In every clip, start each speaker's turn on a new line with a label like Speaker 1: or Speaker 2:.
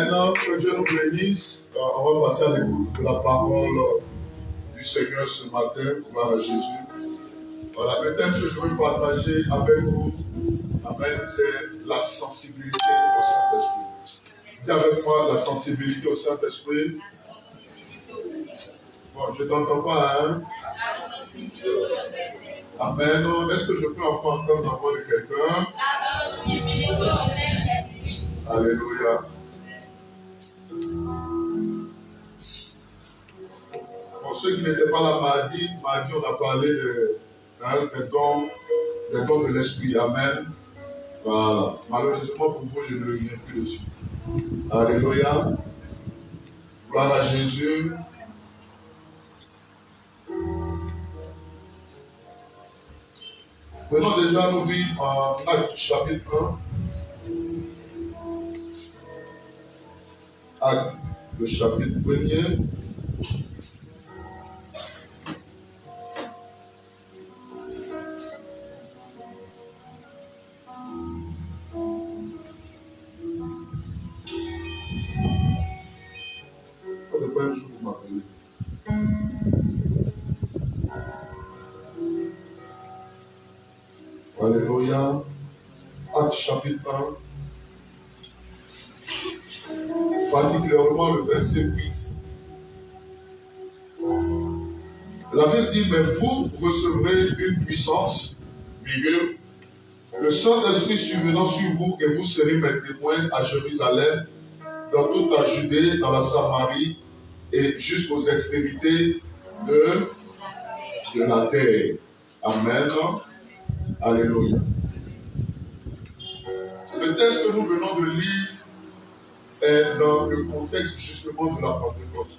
Speaker 1: Amen. Que Dieu nous bénisse. On va passer à l'écoute de la parole du Seigneur ce matin. Gloire à Jésus. Voilà, le thème que je veux partager avec vous, amen, c'est la sensibilité au Saint-Esprit. Dis avec moi la sensibilité au Saint-Esprit. Bon, je ne t'entends pas, hein? Amen. Est-ce que je peux encore entendre la voix de quelqu'un? Alléluia. Pour ceux qui n'étaient pas là mardi, on a parlé des dons de l'Esprit. Amen. Voilà. Malheureusement pour vous, je ne reviens plus dessus. Alléluia. Gloire à Jésus. Venons déjà nous vivre en Actes chapitre 1. Actes, le chapitre 1er. Ça, c'est pas un jour pour m'appeler. Alléluia. Actes chapitre 1. Particulièrement le verset 8. La Bible dit, mais vous recevrez une puissance, virgule, le Saint-Esprit survenant sur vous et vous serez mes témoins à Jérusalem, dans toute la Judée, dans la Samarie et jusqu'aux extrémités de la terre. Amen. Alléluia. Le texte que nous venons de lire est dans le contexte justement de la Pentecôte.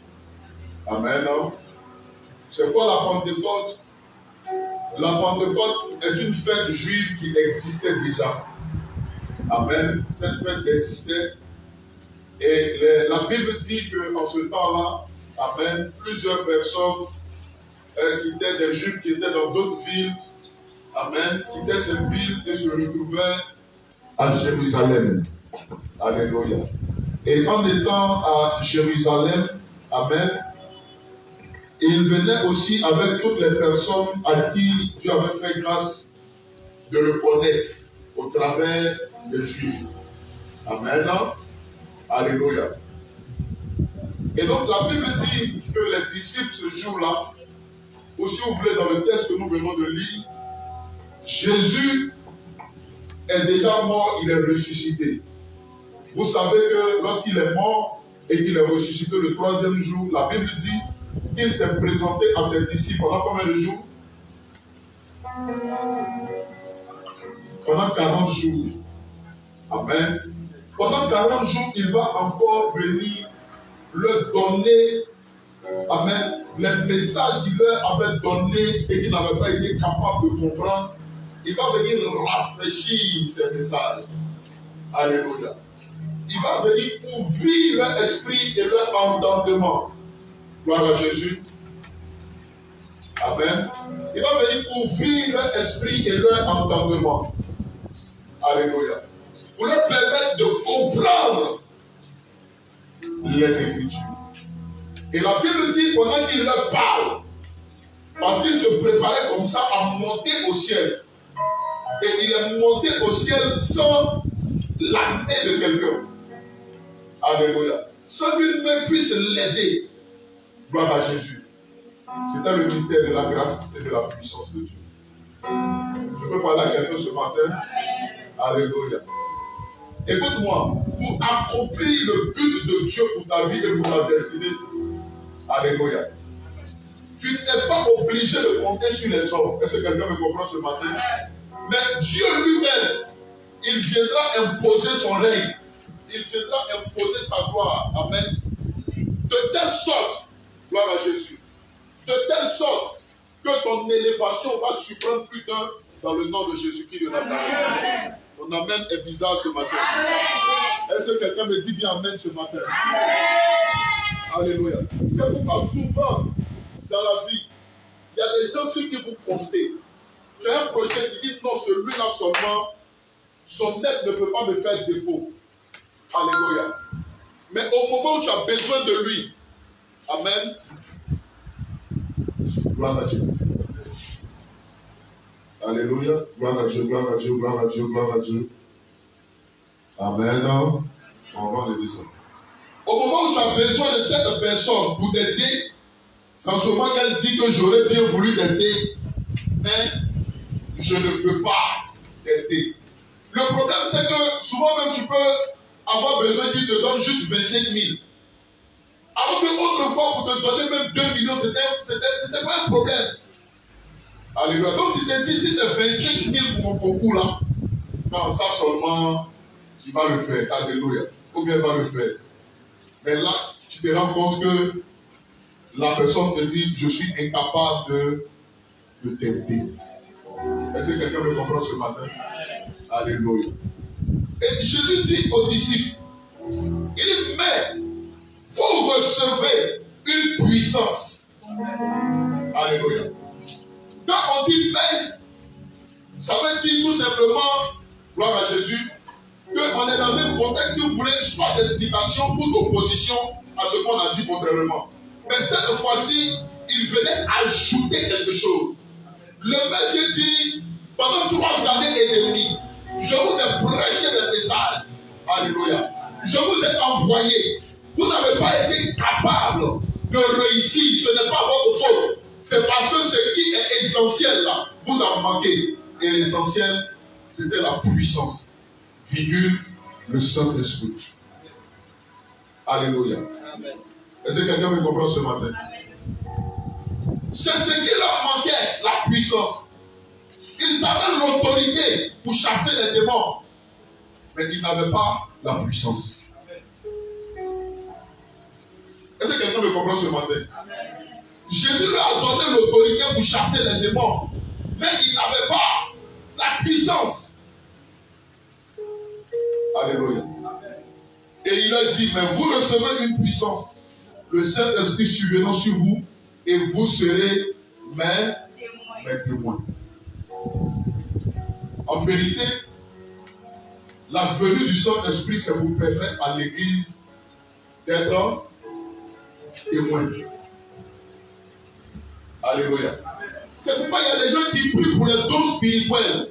Speaker 1: Amen. C'est quoi la Pentecôte? La Pentecôte est une fête juive qui existait déjà. Amen. Cette fête existait. Et la Bible dit qu'en ce temps-là, amen, plusieurs personnes qui étaient des juifs qui étaient dans d'autres villes, amen, quittaient cette ville et se retrouvaient à Jérusalem. Alléluia. Et en étant à Jérusalem, amen, il venait aussi avec toutes les personnes à qui Dieu avait fait grâce de le connaître au travers des Juifs. Amen. Alléluia. Et donc la Bible dit que les disciples ce jour-là, aussi oublié dans le texte que nous venons de lire, Jésus est déjà mort, il est ressuscité. Vous savez que lorsqu'il est mort et qu'il est ressuscité le troisième jour, la Bible dit qu'il s'est présenté à ses disciples pendant combien de jours? Pendant 40 jours. Amen. Pendant 40 jours, il va encore venir leur donner, amen, les messages qu'il leur avait donnés et qu'ils n'avaient pas été capables de comprendre. Il va venir rafraîchir ces messages. Alléluia. Il va venir ouvrir leur esprit et leur entendement. Gloire à Jésus. Amen. Il va venir ouvrir leur esprit et leur entendement. Alléluia. Pour leur permettre de comprendre les Écritures. Et la Bible dit pendant qu'il leur parle, parce qu'il se préparait comme ça à monter au ciel. Et il est monté au ciel sans la main de quelqu'un. Alléluia. Sans qu'une main puisse l'aider. Gloire à Jésus. C'était le mystère de la grâce et de la puissance de Dieu. Je peux parler à quelqu'un ce matin. Alléluia. Écoute-moi, pour accomplir le but de Dieu pour ta vie et pour ta destinée, alléluia, tu n'es pas obligé de compter sur les hommes. Est-ce que quelqu'un me comprend ce matin? Mais Dieu lui-même, il viendra imposer son règne. Il viendra imposer sa gloire. Amen. De telle sorte, gloire à Jésus, de telle sorte que ton élévation va surprendre plus d'un dans le nom de Jésus-Christ de Nazareth. Ton amen est bizarre ce matin. Est-ce que quelqu'un me dit bien amen ce matin? Alléluia. C'est pourquoi souvent dans la vie, il y a des gens sur qui vous comptez. Tu as un projet, tu dis non, celui-là seulement, son aide ne peut pas me faire défaut. Alléluia. Mais au moment où tu as besoin de lui, amen, gloire à Dieu. Alléluia, gloire à Dieu, gloire à Dieu, gloire à Dieu, gloire à Dieu. Amen. On va le descendre. Au moment où tu as besoin de cette personne pour t'aider, c'est en ce moment qu'elle dit que j'aurais bien voulu t'aider, mais je ne peux pas t'aider. Le problème, c'est que souvent même tu peux avoir besoin qu'il te donne juste 25 000. Alors que autrefois, pour te donner même 2 millions, c'était pas un problème. Alléluia. Donc tu te dis, si tu as 25 000 pour mon concours là, non, ça seulement, tu vas le faire. Alléluia. Ou bien va le faire. Mais là, tu te rends compte que la personne te dit, je suis incapable de t'aider. Est-ce que quelqu'un me comprend ce matin? Alléluia. Et Jésus dit aux disciples, il dit, mais vous recevez une puissance. Alléluia. Quand on dit mais, ça veut dire tout simplement, gloire à Jésus, qu'on est dans un contexte, si vous voulez, soit d'explication ou d'opposition à ce qu'on a dit contrairement. Mais cette fois-ci, il venait ajouter quelque chose. Le Père Dieu dit, pendant 3 années et demie, je vous ai prêché le message. Alléluia. Je vous ai envoyé. Vous n'avez pas été capable de réussir. Ce n'est pas votre faute. C'est parce que ce qui est essentiel là, vous a manqué. Et l'essentiel, c'était la puissance. Virgule, le Saint-Esprit. Alléluia. Est-ce que quelqu'un me comprend ce matin? C'est ce qui leur manquait, la puissance. Ils avaient l'autorité pour chasser les démons. Mais ils n'avaient pas la puissance. Est-ce que quelqu'un me comprend ce matin? Jésus leur a donné l'autorité pour chasser les démons. Mais ils n'avaient pas la puissance. Alléluia. Et il a dit, mais vous recevez une puissance. Le Saint-Esprit survenant sur vous, et vous serez mes témoins. En vérité, la venue du Saint-Esprit, c'est pour permettre à l'Église d'être témoin. Alléluia. C'est pourquoi il y a des gens qui prient pour les dons spirituels.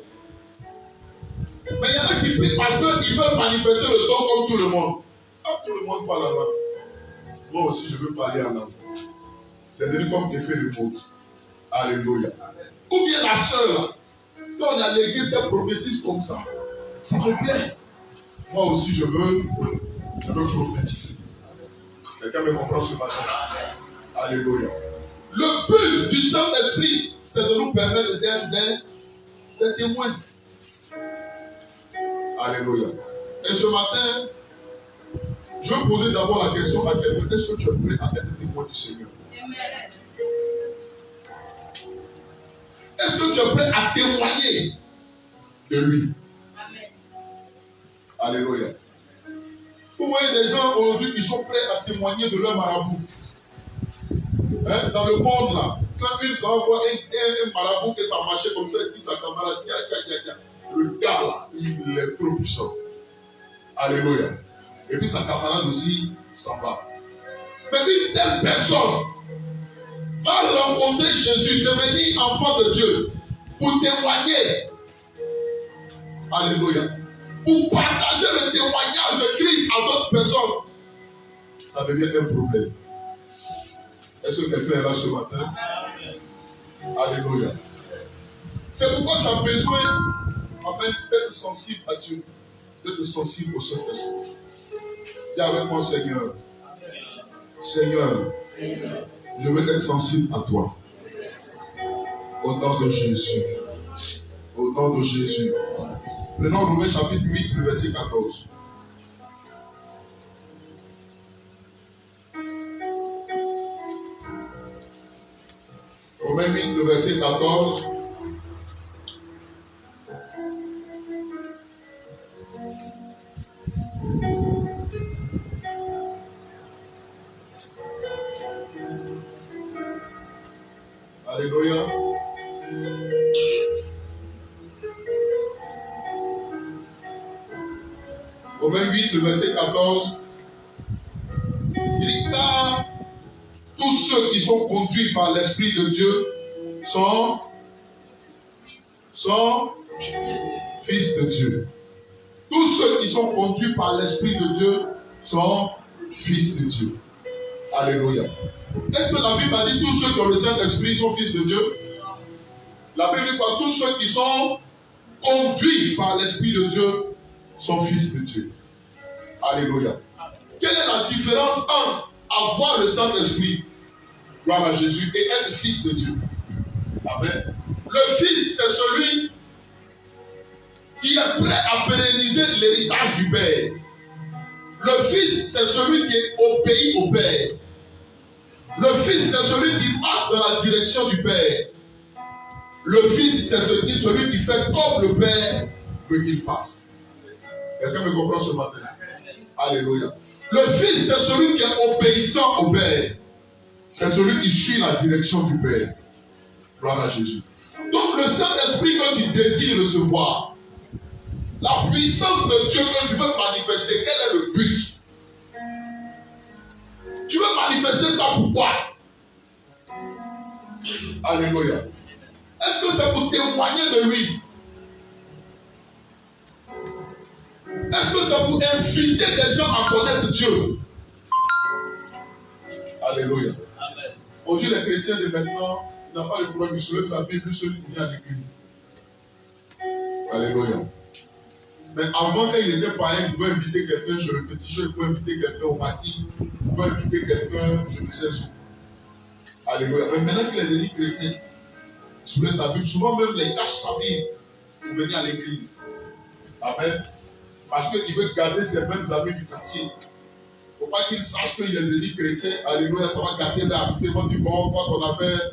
Speaker 1: Mais il y en a qui prient parce qu'ils veulent manifester le don comme tout le monde. Ah, tout le monde parle en langue. Moi aussi, je veux parler en langue. C'est devenu comme effet de mode. Alléluia. Ou bien la sœur, quand on est à l'église, elle prophétise comme ça. Ça me plaît. Moi aussi, je veux prophétiser. Quelqu'un me comprend ce matin? Alléluia. Le but du Saint-Esprit, c'est de nous permettre d'être des témoins. Alléluia. Et ce matin, je vais poser d'abord la question à quelqu'un. Est-ce que tu es prêt à être témoin du Seigneur? Est-ce que tu es prêt à témoigner de lui? Amen. Alléluia. Vous voyez des gens aujourd'hui qui sont prêts à témoigner de leur marabout. Hein? Dans le monde là, quand une s'envoie un marabout et ça marchait comme ça, il dit sa camarade, le gars là, il est trop puissant. Alléluia. Et puis sa camarade aussi s'en va. Mais une telle personne va rencontrer Jésus, devenir enfant de Dieu, pour témoigner. Alléluia. Pour partager le témoignage de Christ à d'autres personnes. Ça devient un problème. Est-ce que quelqu'un est là ce matin? Alléluia. C'est pourquoi tu as besoin, enfin, d'être sensible à Dieu, d'être sensible au Saint-Esprit. Dis avec moi, Seigneur. Seigneur, je veux être sensible à toi. Au nom de Jésus. Au nom de Jésus. Prenons Romains chapitre 8, le verset 14. Romains 8, le verset 14. Alléluia. Romains 8, le verset 14. ceux qui sont conduits par l'Esprit de Dieu sont fils de Dieu. Tous ceux qui sont conduits par l'Esprit de Dieu sont fils de Dieu. Alléluia. Est-ce que la Bible a dit tous ceux qui ont le Saint-Esprit sont fils de Dieu? La Bible dit quoi? Tous ceux qui sont conduits par l'Esprit de Dieu sont fils de Dieu. Alléluia. Quelle est la différence entre avoir le Saint-Esprit, gloire à Jésus, et être fils de Dieu? Amen. Le fils, c'est celui qui est prêt à pérenniser l'héritage du Père. Le fils, c'est celui qui obéit au Père. Le fils, c'est celui qui marche dans la direction du Père. Le fils, c'est celui qui fait comme le Père veut qu'il fasse. Quelqu'un me comprend ce matin? Alléluia. Le fils, c'est celui qui est obéissant au Père. C'est celui qui suit la direction du Père. Gloire à Jésus. Donc le Saint-Esprit que tu désires recevoir, la puissance de Dieu que tu veux manifester, quel est le but? Tu veux manifester ça pourquoi? Alléluia. Est-ce que c'est pour témoigner de lui? Est-ce que c'est pour inviter des gens à connaître Dieu? Alléluia. On dit les chrétiens de maintenant, il n'a pas le problème, il soulève sa Bible, celui qui vient à l'église. Alléluia. Mais avant, quand il était païen, il pouvait inviter quelqu'un chez le féticheur, il pouvait inviter quelqu'un au maquis, il pouvait inviter quelqu'un, je ne sais où. Alléluia. Mais maintenant qu'il est devenu chrétien, il soulève sa Bible. Souvent même, les cache sa Bible pour venir à l'église. Amen. Parce qu'il veut garder ses mêmes amis du quartier. Il ne faut pas qu'il sache qu'il est devenu chrétien. Alléluia, ça va gâter l'amitié. Quand tu vois ton affaire,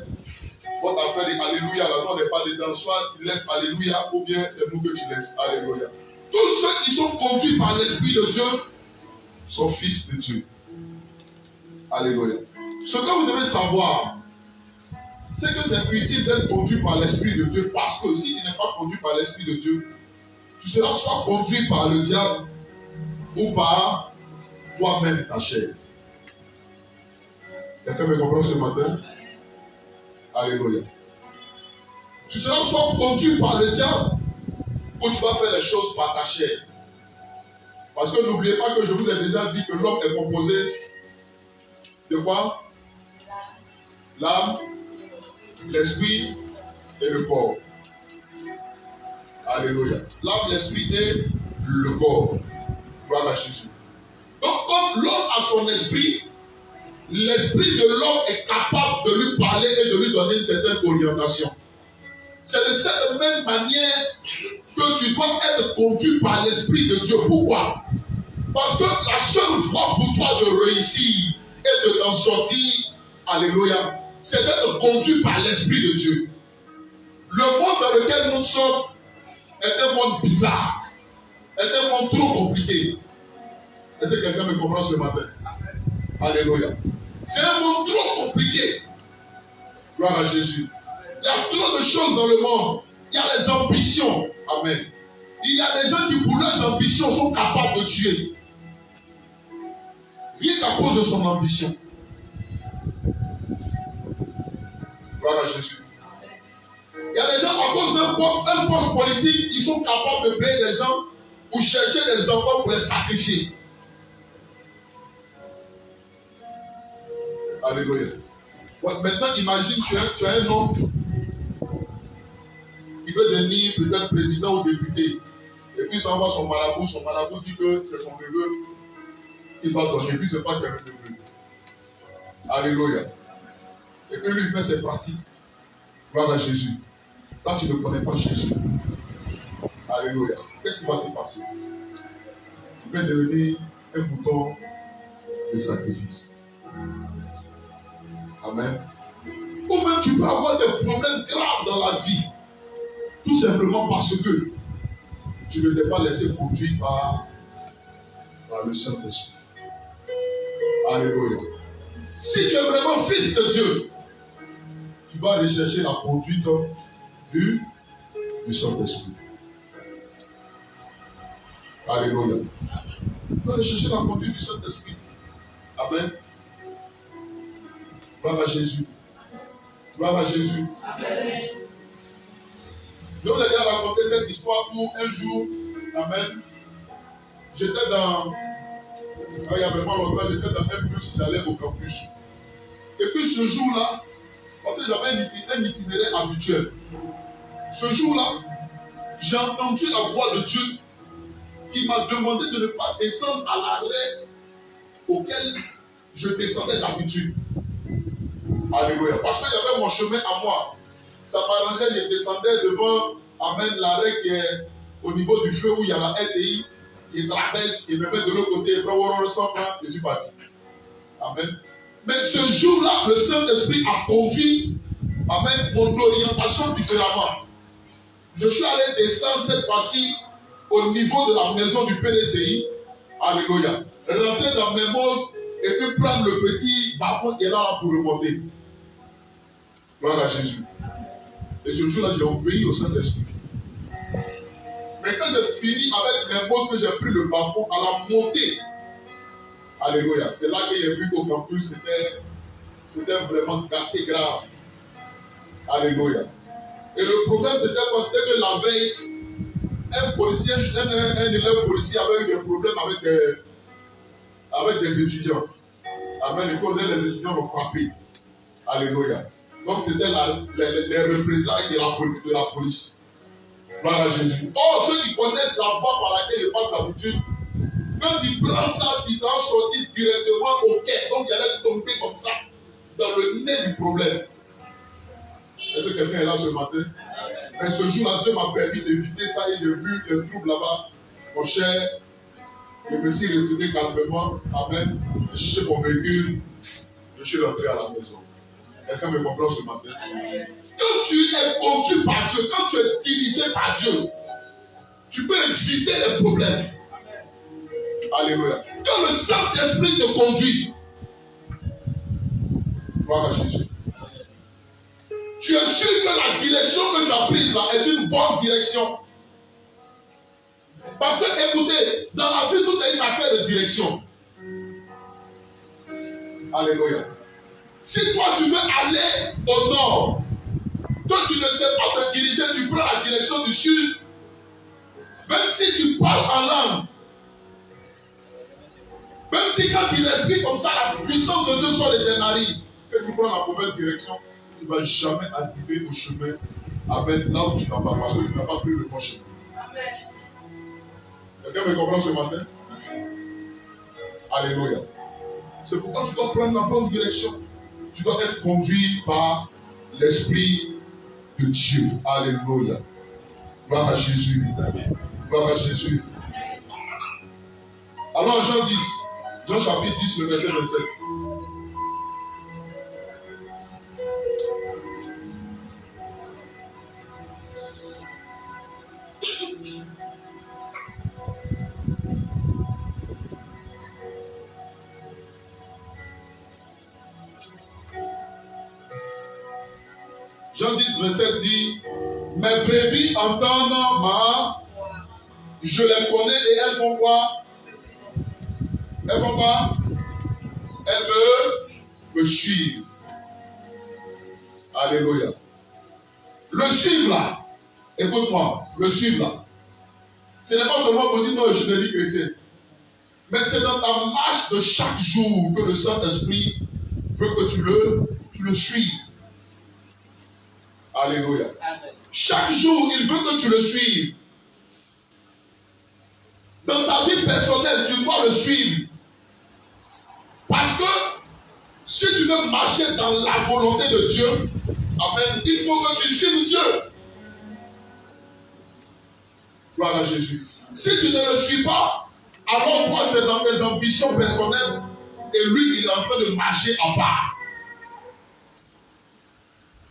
Speaker 1: et Alléluia, là, on n'est pas dedans. Soit tu laisses Alléluia, ou bien c'est nous que tu laisses. Alléluia. Tous ceux qui sont conduits par l'Esprit de Dieu sont fils de Dieu. Alléluia. Ce que vous devez savoir, c'est que c'est utile d'être conduit par l'Esprit de Dieu, parce que si tu n'es pas conduit par l'Esprit de Dieu, tu seras soit conduit par le diable ou par toi-même, ta chair. Quelqu'un me comprend ce matin? Alléluia. Tu seras soit conduit par le diable ou tu vas faire les choses par ta chair. Parce que n'oubliez pas que je vous ai déjà dit que l'homme est composé de quoi? L'âme, l'esprit et le corps. Alléluia. L'âme, l'esprit et le corps. Gloire à Jésus. Donc, comme l'homme a son esprit, l'esprit de l'homme est capable de lui parler et de lui donner une certaine orientation. C'est de cette même manière que tu dois être conduit par l'Esprit de Dieu. Pourquoi? Parce que la seule voie pour toi de réussir et de t'en sortir, alléluia, c'est d'être conduit par l'Esprit de Dieu. Le monde dans lequel nous sommes est un monde bizarre, est un monde trop compliqué. Est-ce que quelqu'un me comprend ce matin? Alléluia. C'est un monde trop compliqué. Gloire à Jésus. Il y a trop de choses dans le monde. Il y a les ambitions. Amen. Il y a des gens qui, pour leurs ambitions, sont capables de tuer. Rien qu'à cause de son ambition. Gloire à Jésus. Il y a des gens, à cause d'un poste politique, qui sont capables de payer des gens pour chercher des enfants pour les sacrifier. Alléluia. Ouais, maintenant, imagine, tu as un homme qui veut devenir peut-être président ou député. Et puis, ça va son marabout dit que c'est son neveu qu'il va donner. Et puis, c'est pas qu'un neveu. Alléluia. Et puis, lui, il fait ses pratiques. Gloire à Jésus. Là, tu ne connais pas Jésus. Alléluia. Qu'est-ce qui va se passer? Tu peux devenir un bouton de sacrifice. Amen. Ou même tu peux avoir des problèmes graves dans la vie. Tout simplement parce que tu ne t'es pas laissé conduire par le Saint-Esprit. Alléluia. Si tu es vraiment fils de Dieu, tu vas rechercher la conduite du Saint-Esprit. Alléluia. Tu vas rechercher la conduite du Saint-Esprit. Amen. Gloire à Jésus. Gloire à Jésus.
Speaker 2: Amen.
Speaker 1: Je vous ai déjà raconté cette histoire où un jour, amen, j'étais dans, il y a vraiment longtemps, j'étais dans un bus, j'allais au campus. Et puis ce jour-là, parce que j'avais un itinéraire habituel, ce jour-là, j'ai entendu la voix de Dieu qui m'a demandé de ne pas descendre à l'arrêt auquel je descendais d'habitude. Alléluia. Parce qu'il y avait mon chemin à moi. Ça m'arrangeait, je descendais devant, amen, l'arrêt qui est au niveau du feu où il y a la LTI, qui traverse, et me met de l'autre côté, je suis parti. Amen. Mais ce jour-là, le Saint-Esprit a conduit, amen, mon orientation différemment. Je suis allé descendre cette fois-ci au niveau de la maison du PDCI. Alléluia. Rentrer dans mes moses et puis prendre le petit bas-fond qui est là pour remonter. Gloire à Jésus. Et ce jour-là, j'ai obéi au Saint-Esprit. Mais quand j'ai fini avec mes moses, que j'ai pris le bas-fond à la montée. Alléluia. C'est là que j'ai vu qu'au campus, c'était vraiment gâté grave. Alléluia. Et le problème, c'était parce que la veille, un policier, un élève policier avait eu des problèmes avec des étudiants. Amen. Et cause les étudiants l'ont frappé. Alléluia. Donc c'était les représailles de la police. Gloire à Jésus. Oh, ceux qui connaissent la voie par laquelle ils passent d'habitude, quand ils prennent ça, ils doivent sortir directement au quai. Donc il allait tomber comme ça, dans le nez du problème. Est-ce que quelqu'un est là ce matin? Mais ce jour-là, Dieu m'a permis d'éviter ça et j'ai vu le trouble là-bas. Mon cher, je me suis retourné calmement. Amen. J'ai cherché mon véhicule. Je suis rentré à la maison. Quelqu'un me comprend ce matin? Quand tu es conduit par Dieu, quand tu es dirigé par Dieu, tu peux éviter les problèmes. Alléluia. Quand le Saint-Esprit te conduit, gloire à Jésus. Tu es sûr que la direction que tu as prise là est une bonne direction. Parce que, écoutez, dans la vie, tout est une affaire de direction. Alléluia. Si toi, tu veux aller au nord, toi, tu ne sais pas te diriger, tu prends la direction du sud. Même si tu parles en langue, même si quand tu respires comme ça, la puissance de Dieu sort de tes narines, que tu prends la mauvaise direction, tu ne vas jamais arriver au chemin avec là où tu n'as pas, parce que tu n'as pas pris le bon chemin. Quelqu'un me comprend ce matin? Alléluia. C'est pourquoi tu dois prendre la bonne direction. Tu dois être conduit par l'Esprit de Dieu. Alléluia. Gloire à Jésus. Gloire à Jésus. Alors Jean 10, Jean chapitre 10, le verset 27. Jean 10, verset dit, mes brebis entendent ma, je les connais et elles font quoi? Elles font quoi? Elles me suivent. Alléluia. Le suivre là, écoute-moi, le suivre là, ce n'est pas seulement pour dire non, je deviens chrétien, mais c'est dans ta marche de chaque jour que le Saint-Esprit veut que tu le suives. Alléluia. Amen. Chaque jour, il veut que tu le suives. Dans ta vie personnelle, tu dois le suivre. Parce que si tu veux marcher dans la volonté de Dieu, amen, il faut que tu suives Dieu. Gloire à Jésus. Si tu ne le suis pas, alors toi tu es dans tes ambitions personnelles et lui il est en train de marcher à part.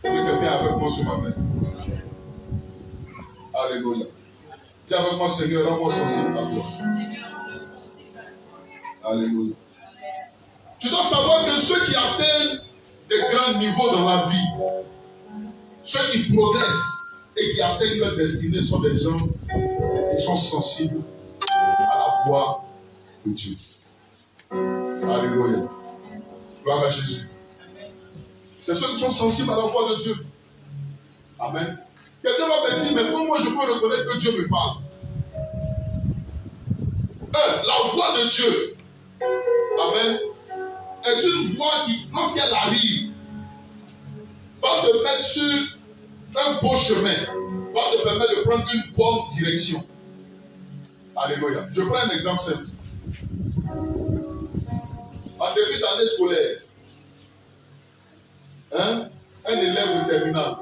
Speaker 1: Est-ce que quelqu'un est avec moi ce matin? Alléluia. Dis avec moi, Seigneur, rends-moi sensible à toi. Alléluia. Tu dois savoir que ceux qui atteignent des grands niveaux dans la vie, ceux qui progressent et qui atteignent leur destinée sont des gens qui sont sensibles à la voix de Dieu. Alléluia. Gloire à Jésus. C'est ceux qui sont sensibles à la voix de Dieu. Amen. Quelqu'un va me dire, mais comment je peux reconnaître que Dieu me parle? La voix de Dieu, amen, est une voix qui, lorsqu'elle arrive, va te mettre sur un bon chemin, va te permettre de prendre une bonne direction. Alléluia. Je prends un exemple simple. En début d'année scolaire, un élève de terminale,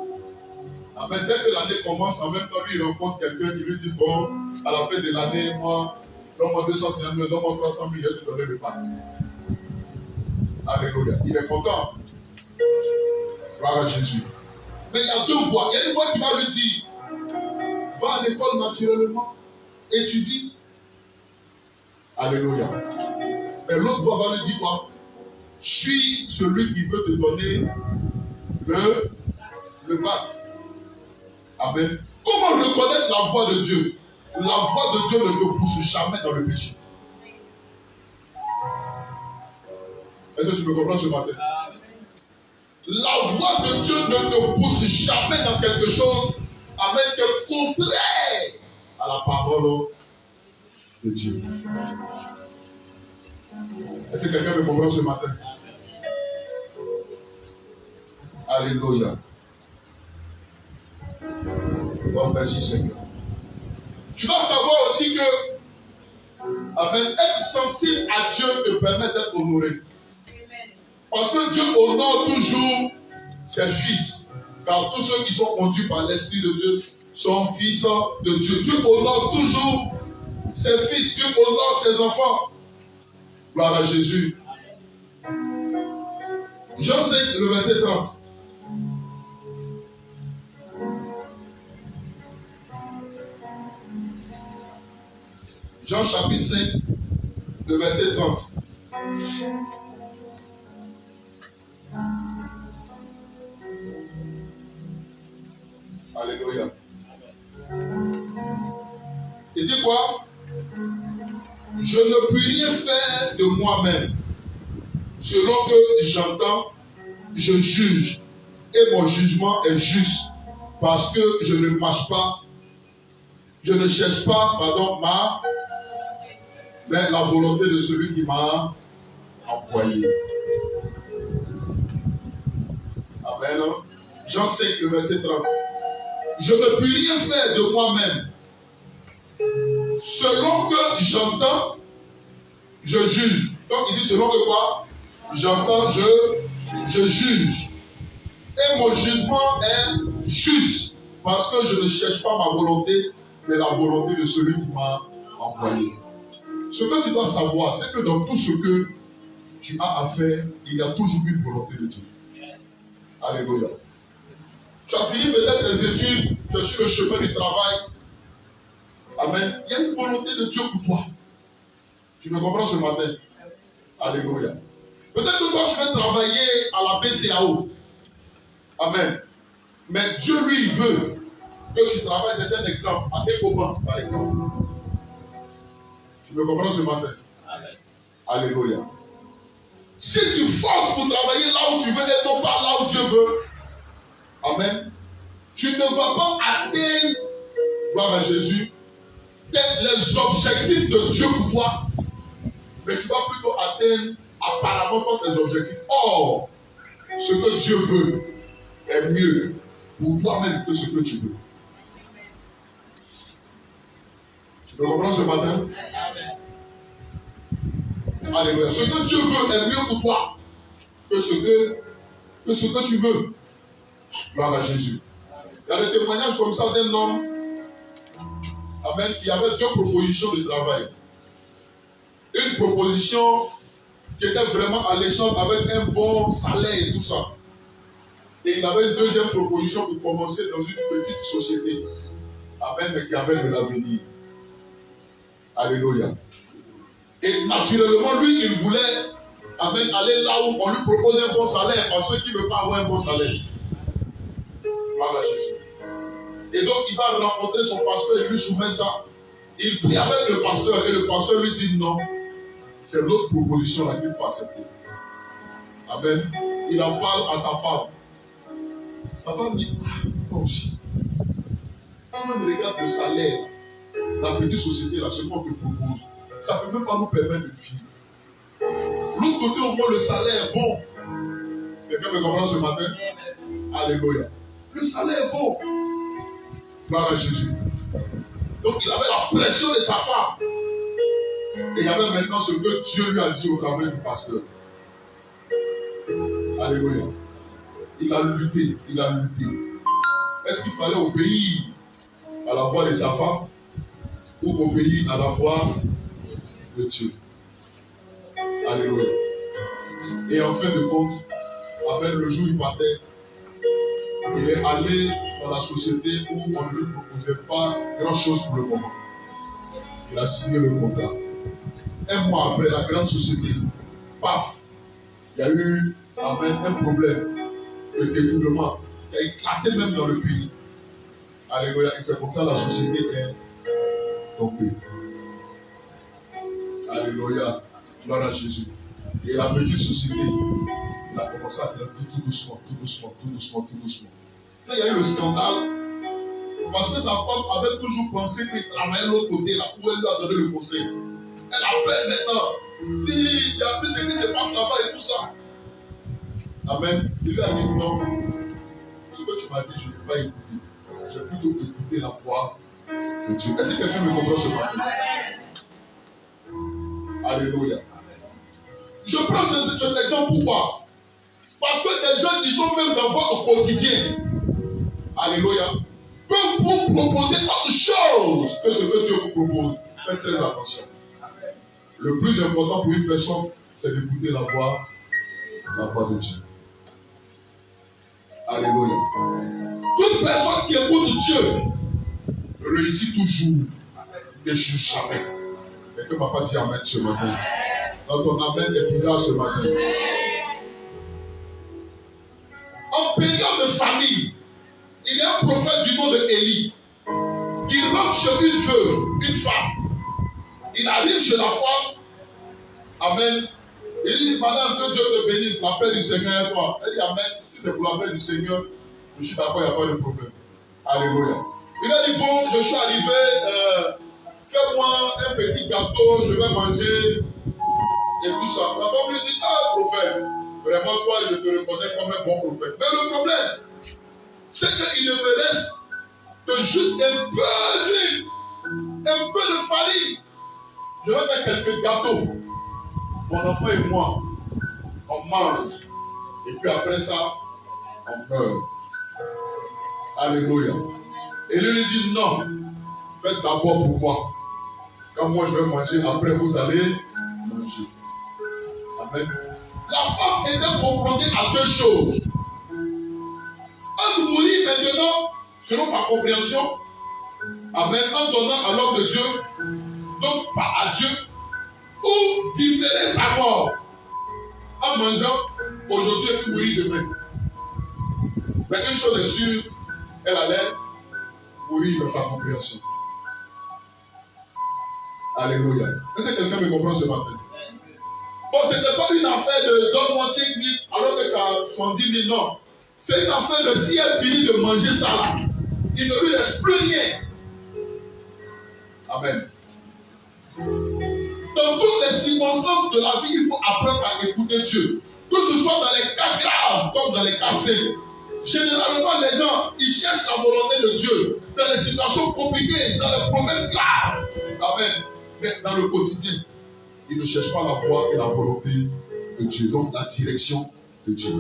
Speaker 1: amen, dès que l'année commence, en même temps, lui, il rencontre quelqu'un qui lui dit, bon, à la fin de l'année, moi, donne-moi 250 000, donne-moi 300 000, je vais te donner le bac. Alléluia. Il est content. Gloire à Jésus. Mais il y a deux voix. Il y a une voix qui va lui dire, va à l'école naturellement, étudie. Alléluia. Et l'autre voix va lui dire quoi? Suis celui qui veut te donner le bac. Amen. Comment reconnaître la voix de Dieu? La voix de Dieu ne te pousse jamais dans le péché. Est-ce que tu me comprends ce matin? La voix de Dieu ne te pousse jamais dans quelque chose, amen, qui est contraire à la parole de Dieu. Est-ce que quelqu'un me comprend ce matin? Alléluia. Oh, merci Seigneur. Tu dois savoir aussi que, amen, être sensible à Dieu te permet d'être honoré. Parce que Dieu honore toujours ses fils. Car tous ceux qui sont conduits par l'Esprit de Dieu sont fils de Dieu. Dieu honore toujours ses fils. Dieu honore ses enfants. Gloire à Jésus. Jean 5, le verset 30. Jean chapitre 5, le verset 30. Alléluia. Il dit quoi? Je ne puis rien faire de moi-même. Selon que j'entends, je juge. Et mon jugement est juste. Parce que je ne marche pas. Je ne cherche pas, mais la volonté de celui qui m'a envoyé. Amen. Jean 5, le verset 30. Je ne puis rien faire de moi-même. Selon que j'entends, je juge. Donc il dit selon que quoi? J'entends, je juge. Et mon jugement est juste. Parce que je ne cherche pas ma volonté, mais la volonté de celui qui m'a envoyé. Ce que tu dois savoir, c'est que dans tout ce que tu as à faire, il y a toujours une volonté de Dieu. Alléluia. Tu as fini peut-être les études, tu es sur le chemin du travail. Amen. Il y a une volonté de Dieu pour toi. Tu me comprends ce matin? Alléluia. Peut-être que toi, tu vas travailler à la BCAO. Amen. Mais Dieu, lui, il veut que tu travailles, c'est un exemple, à Ecobank, par exemple. Tu me comprends ce matin? Amen. Alléluia. Si tu forces pour travailler là où tu veux et non pas là où Dieu veut, amen, tu ne vas pas atteindre, gloire à Jésus, les objectifs de Dieu pour toi, mais tu vas plutôt atteindre apparemment tes objectifs. Or, ce que Dieu veut est mieux pour toi-même que ce que tu veux. Tu me comprends ce matin? Alléluia. Ce que Dieu veut est mieux pour toi que ce que tu veux. Gloire à Jésus. Il y a des témoignages comme ça d'un homme, amen, qui avait deux propositions de travail. Une proposition qui était vraiment alléchante avec un bon salaire et tout ça. Et il avait une deuxième proposition pour commencer dans une petite société. Amen, mais qui avait de l'avenir. Alléluia. Et naturellement, lui, il voulait, amen, aller là où on lui propose un bon salaire, parce qu'il ne veut pas avoir un bon salaire. Gloire à Jésus. Et donc, il va rencontrer son pasteur et lui soumet ça. Il prie avec le pasteur et le pasteur lui dit non. C'est l'autre proposition là qu'il faut accepter. Amen. il en parle à sa femme. Sa femme dit, toi aussi. Quand on regarde le salaire, la petite société, là, ce qu'on te propose, ça ne peut même pas nous permettre de vivre. L'autre côté, au moins, le salaire est bon. Quelqu'un me comprend ce matin? Alléluia. Le salaire est bon. Gloire à Jésus. Donc, il avait la pression de sa femme. Et il y avait maintenant ce que Dieu lui a dit au travers du pasteur. Alléluia. Il a lutté, il a lutté. Est-ce qu'il fallait obéir à la voix de sa femme ou obéir à la voix de Dieu? Alléluia. Et en fin de compte, avec le jour où il partait, il est allé dans la société où on ne lui proposait pas grand-chose pour le moment. Il a signé le contrat. Un mois après, la grande société, paf, il y a eu un problème de détournement qui a éclaté même dans le pays. Alléluia. Et c'est comme ça que la société est tombée. Alléluia. Gloire à Jésus. Et la petite société, il a commencé à grandir tout doucement, tout doucement, tout doucement, tout doucement. Quand il y a eu le scandale, parce que sa femme avait toujours pensé qu'il travaillait de l'autre côté, là où elle lui a donné le conseil. Elle appelle maintenant. Il y a plus ce qui se passe là-bas et tout ça. Amen. Il lui a dit non. Ce que tu m'as dit, je ne vais pas écouter. J'ai plutôt écouté la voix de Dieu. Est-ce que quelqu'un me comprend ce matin? Alléluia. Je prends cet exemple pourquoi? Parce que des gens qui sont même dans votre quotidien, alléluia, peuvent vous proposer autre chose que ce que Dieu vous propose. Faites très attention. Le plus important pour une personne, c'est d'écouter la voix de Dieu. Alléluia. Toute personne qui écoute Dieu réussit toujours, n'échoue jamais. Et que papa dit amen ce matin. Dans ton amen est bizarre ce matin. En période de famille, il y a un prophète du nom de Élie. Il rentre chez une veuve, une femme. Il arrive chez la femme. Amen. Il dit, madame, que Dieu te bénisse, la paix du Seigneur est toi. Elle dit, amen. Si c'est pour la paix du Seigneur, je suis d'accord, il n'y a pas de problème. Alléluia. Il a dit, bon, je suis arrivé, fais-moi un petit gâteau, je vais manger. Et tout ça. La femme lui dit, ah, prophète, vraiment, toi, je te reconnais comme un bon prophète. Mais le problème, c'est qu'il ne me reste que juste un peu d'huile, un peu de farine. Je vais faire quelques gâteaux. Mon enfant et moi, on mange. Et puis après ça, on meurt. Alléluia. Et lui dit non, faites d'abord pour moi. Quand moi je vais manger, après vous allez manger. Amen. La femme était confrontée à deux choses. Elle mourit maintenant, selon sa compréhension, amen, en donnant à l'homme de Dieu, donc par à Dieu, ou différer sa mort en mangeant aujourd'hui et puis mourir demain. Mais une chose est sûre, elle allait mourir dans sa compréhension. Alléluia. Est-ce que quelqu'un me comprend ce matin? Bon, ce n'était pas une affaire de donne-moi 5 000 alors que tu as 70 000, non. C'est une affaire de si elle finit de manger ça là, il ne lui reste plus rien. Amen. Dans toutes les circonstances de la vie, il faut apprendre à écouter Dieu. Que ce soit dans les cas graves comme dans les cas simples. Généralement, les gens, ils cherchent la volonté de Dieu dans les situations compliquées, dans les problèmes graves. Amen. Mais dans le quotidien, ils ne cherchent pas la voie et la volonté de Dieu. Donc, la direction de Dieu.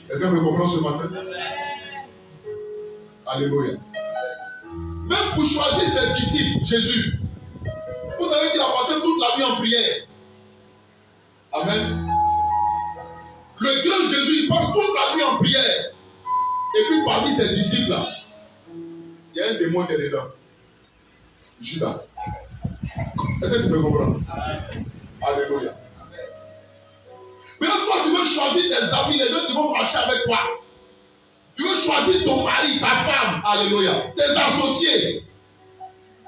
Speaker 1: Quelqu'un me comprend ce matin? Alléluia. Même pour choisir ses disciples, Jésus, vous savez qu'il a passé toute la nuit en prière. Amen. Le grand Jésus, il passe toute la nuit en prière. Et puis parmi ses disciples, là, il y a un démon qui est dedans. Judas. Est-ce que tu peux comprendre? Alléluia. Maintenant, toi, tu veux choisir tes amis, les gens qui vont marcher avec toi. Tu veux choisir ton mari, ta femme, alléluia, tes associés.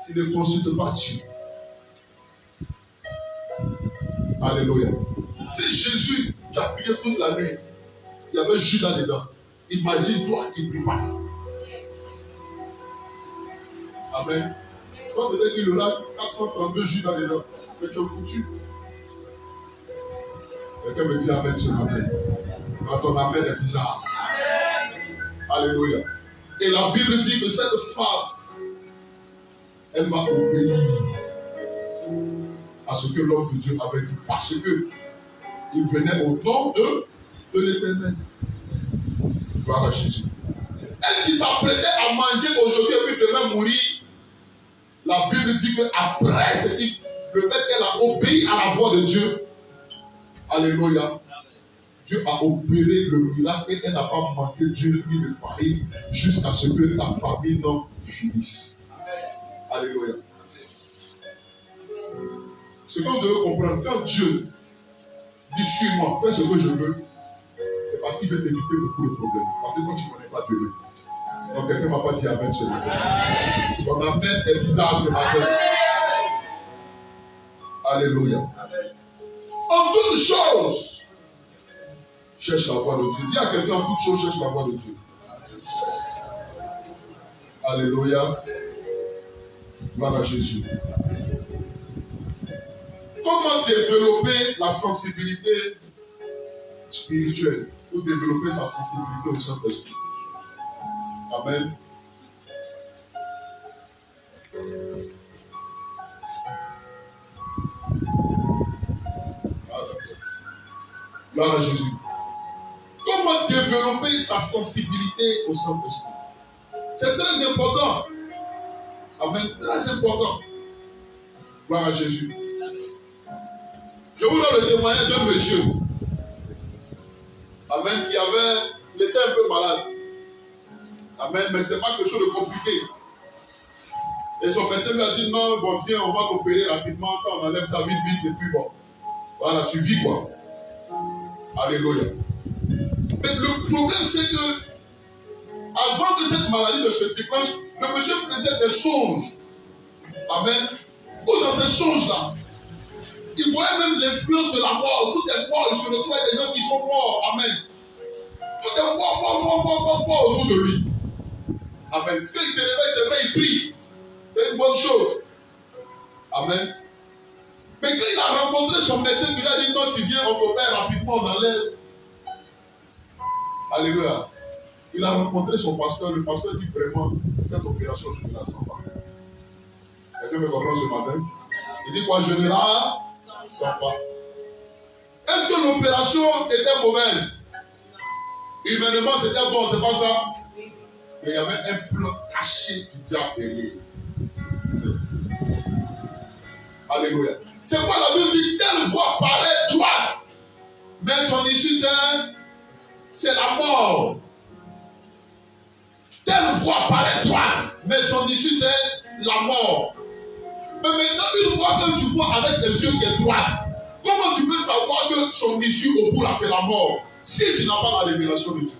Speaker 1: Tu ne consultes pas Dieu. Alléluia. Si Jésus, tu as prié toute la nuit, il y avait Judas dedans. Imagine-toi qui ne prie pas. Amen. Toi, peut-être qu'il aura 432 Judas dedans. Mais tu es foutu. Quelqu'un me dit Amen ce matin. Quand ton Amen est bizarre. Alléluia. Et la Bible dit que cette femme, elle va obéir à ce que l'homme de Dieu avait dit. Parce que il venait au nom de l'Éternel. Gloire à Jésus. Elle qui s'apprêtait à manger aujourd'hui et puis demain mourir, la Bible dit qu'après le fait qu'elle a obéi à la voix de Dieu, alléluia, Dieu a opéré le miracle et elle n'a pas manqué d'huile ni de farine jusqu'à ce que la famine finisse. Alléluia. Ce que vous devez comprendre, quand Dieu dit suis-moi, fais ce que je veux, c'est parce qu'il veut t'éviter beaucoup de problèmes. Parce que quand tu ne connais pas Dieu, donc quelqu'un ne m'a pas dit Amen ce matin. Ton Amen est bizarre ce matin. Alléluia. En toutes choses, cherche la voix de Dieu. Dis à quelqu'un en toutes choses, cherche la voix de Dieu. Alléluia. Gloire à Jésus. Comment développer la sensibilité spirituelle ou développer sa sensibilité au Saint-Esprit? Amen. Gloire à Jésus. Comment développer sa sensibilité au Saint-Esprit? C'est très important. Amen. Très important. Gloire à Jésus. Je vous donne le témoignage d'un monsieur. Amen. Il était un peu malade. Amen. Mais ce n'était pas quelque chose de compliqué. Et son médecin lui a dit non, bon, tiens, on va t'opérer rapidement, ça, on enlève ça vite, et puis bon. Voilà, tu vis quoi. Alléluia. Mais le problème, c'est que, avant que cette maladie ne se déclenche, le monsieur faisait des songes. Amen. Ou dans ces songes-là, il voyait même l'influence de la mort. Tout est mort. Il se retrouve avec des gens qui sont morts. Amen. Tout est mort autour de lui. Amen. Quand il se réveille, c'est vrai, il prie. C'est une bonne chose. Amen. Mais quand il a rencontré son médecin, il a dit non, tu viens, on t'opère rapidement, on enlève. Alléluia. Il a rencontré son pasteur. Le pasteur dit vraiment, cette opération, je ne la sens pas. Quelqu'un me comprend ce matin? Il dit quoi? Je ne la sens pas. Est-ce que l'opération était mauvaise? Humainement, c'était bon, c'est pas ça? Mais il y avait un plan caché du diable derrière. Alléluia. C'est quoi la Bible dit? Telle voie paraît droite, mais son issue c'est la mort. Telle voie paraît droite, mais son issue c'est la mort. Mais maintenant, une fois que tu vois avec tes yeux qui est droite, comment tu peux savoir que son issue au bout là c'est la mort? Si tu n'as pas la révélation de Dieu.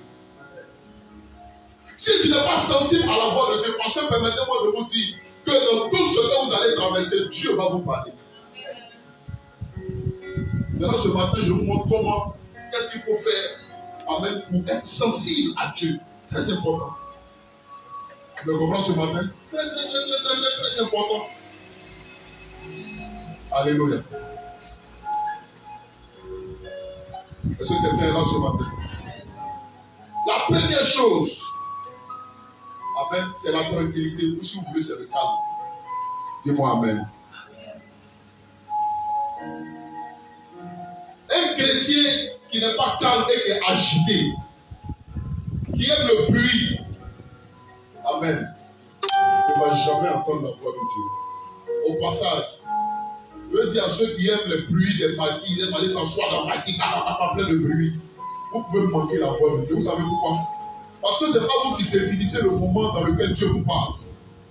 Speaker 1: Si tu n'es pas sensible à la voix de Dieu, parce que permettez-moi de vous dire que dans tout ce que vous allez traverser, Dieu va vous parler. Maintenant, ce matin, je vous montre comment, qu'est-ce qu'il faut faire, amen, pour être sensible à Dieu. Très important. Vous me comprenez ce matin? Très important. Alléluia. Est-ce que quelqu'un est là ce matin? La première chose, amen, c'est la tranquillité. Ou si vous voulez, c'est le calme. Dis-moi amen. Un chrétien qui n'est pas calme et qui est agité, qui aime le bruit, amen, ne va jamais entendre la voix de Dieu. Au passage, je veux dire à ceux qui aiment le bruit des maquis, ils aiment aller s'asseoir dans la maquis, plein de bruit. Vous pouvez manquer la voix de Dieu. Vous savez pourquoi? Parce que ce n'est pas vous qui définissez le moment dans lequel Dieu vous parle.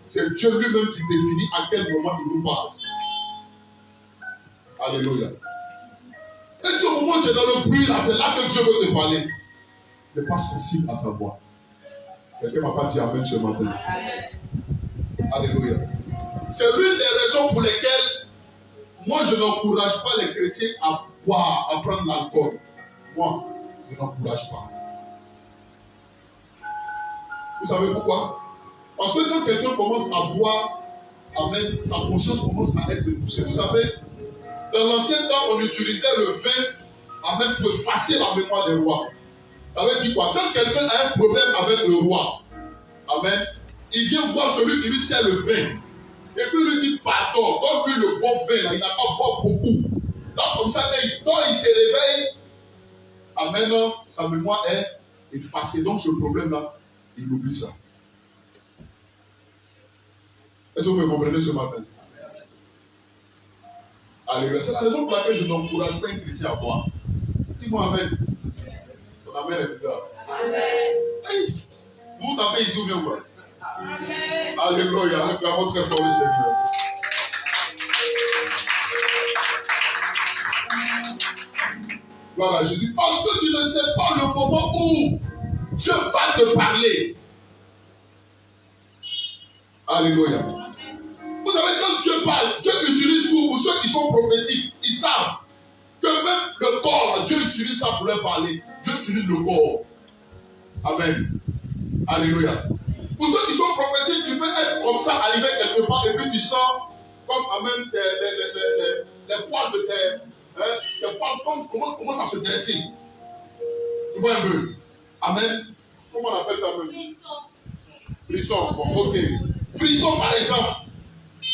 Speaker 1: C'est Dieu lui-même qui définit à quel moment il vous parle. Alléluia. Et si au moment où tu es dans le bruit, là, c'est là que Dieu veut te parler. Tu n'es pas sensible à sa voix. Quelqu'un ne m'a pas dit amen ce matin. Alléluia. C'est l'une des raisons pour lesquelles moi je n'encourage pas les chrétiens à boire, à prendre l'alcool. Moi, je n'encourage pas. Vous savez pourquoi? Parce que quand quelqu'un commence à boire, amen, sa conscience commence à être poussée. Vous savez, dans l'ancien temps, on utilisait le vin, amen, pour effacer la mémoire des rois. Ça veut dire quoi? Quand quelqu'un a un problème avec le roi, amen, il vient voir celui qui lui sert le vin. Et puis lui dit pardon, donne-lui le bon vin, là, il n'a pas boire beaucoup. Donc comme ça, quand il se réveille, amen, sa mémoire est effacée. Donc ce problème-là, il oublie ça. Est-ce que vous me comprenez ce matin? Alléluia. C'est la raison pour laquelle je n'encourage pas un chrétien à boire. Dis-moi amen. Ton amen est bizarre. Amen. Hey, vous tapez ici ou bien quoi? Amen. Alléluia. Acclamons très fort le Seigneur. Voilà, Jésus. Parce que tu ne sais pas le moment où Dieu va te parler. Alléluia. Vous savez, quand Dieu parle, Dieu utilise pour ceux qui sont prophétiques. Ils savent que même le corps, Dieu utilise ça pour leur parler. Dieu utilise le corps. Amen. Alléluia. Pour ceux qui sont prophétiques, tu peux être comme ça, arriver quelque part, et puis tu sens comme amen, les poils de tes poils commencent à se dresser. Tu vois un peu? Amen. Comment on appelle ça même? Frisson. Bon, ok. Frisson par exemple.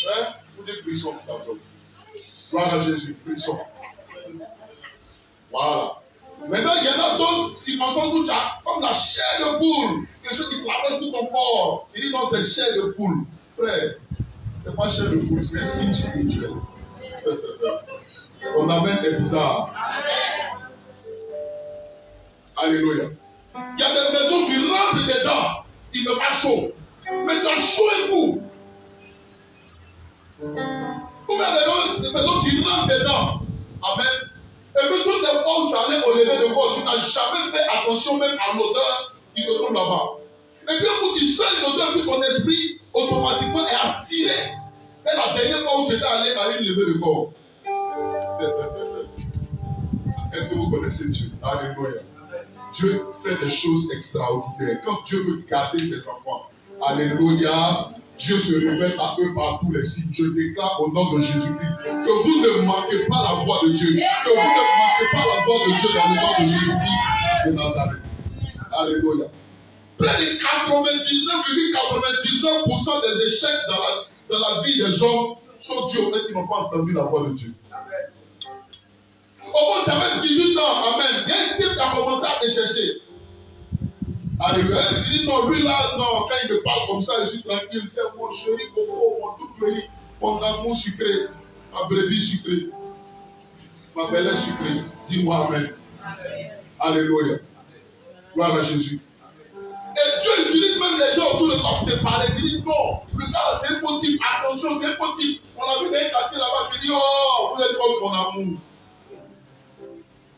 Speaker 1: Hein? Vous dites frisson. Gloire à Jésus. Frisson. Voilà. Maintenant, il y en a d'autres circonstances où tu as comme la chair de poule. Quelque chose qui traverse tout ton corps. Tu dis non, c'est chair de poule. Frère, c'est pas chair de poule, c'est un signe spirituel. Ton amen est bizarre. Alléluia. Il y a des maisons, tu rentres dedans, il ne fait pas chaud. Mais tu as chaud et tout. Ou bien des maisons, tu rentres dedans. Amen. Et puis toutes les fois où tu allais au lever de corps, tu n'as jamais fait attention même à l'odeur qui te trouve là-bas. Et puis où tu sens l'odeur, puis ton esprit automatiquement est attiré. Et la dernière fois où tu étais allé à une levée de corps. Est-ce que vous connaissez Dieu? Alléluia. Dieu fait des choses extraordinaires. Quand Dieu veut garder ses enfants, alléluia, Dieu se révèle à eux par tous les signes. Je déclare au nom de Jésus-Christ que vous ne manquez pas la voix de Dieu. Que vous ne manquez pas la voix de Dieu dans le nom de Jésus-Christ de Nazareth. Alléluia. Près de 99,99% des échecs dans la vie des hommes sont dus au fait qu'ils n'ont pas entendu la voix de Dieu. Au moins, j'avais 18 ans, amen. Il y a un type qui a commencé à te chercher. Alléluia. Il dit non, lui là, non, quand il me parle comme ça, je suis tranquille. C'est mon chéri, coco, mon tout pays, mon amour sucré, ma brebis sucrée, ma belle sucrée. Dis-moi amen. Alléluia. Gloire à Jésus. Et Dieu utilise même les gens autour de toi pour te parler. Tu dis non, le gars c'est un bon type, attention, c'est un bon type. On a vu des quartiers là-bas, tu dis oh, vous êtes comme mon amour.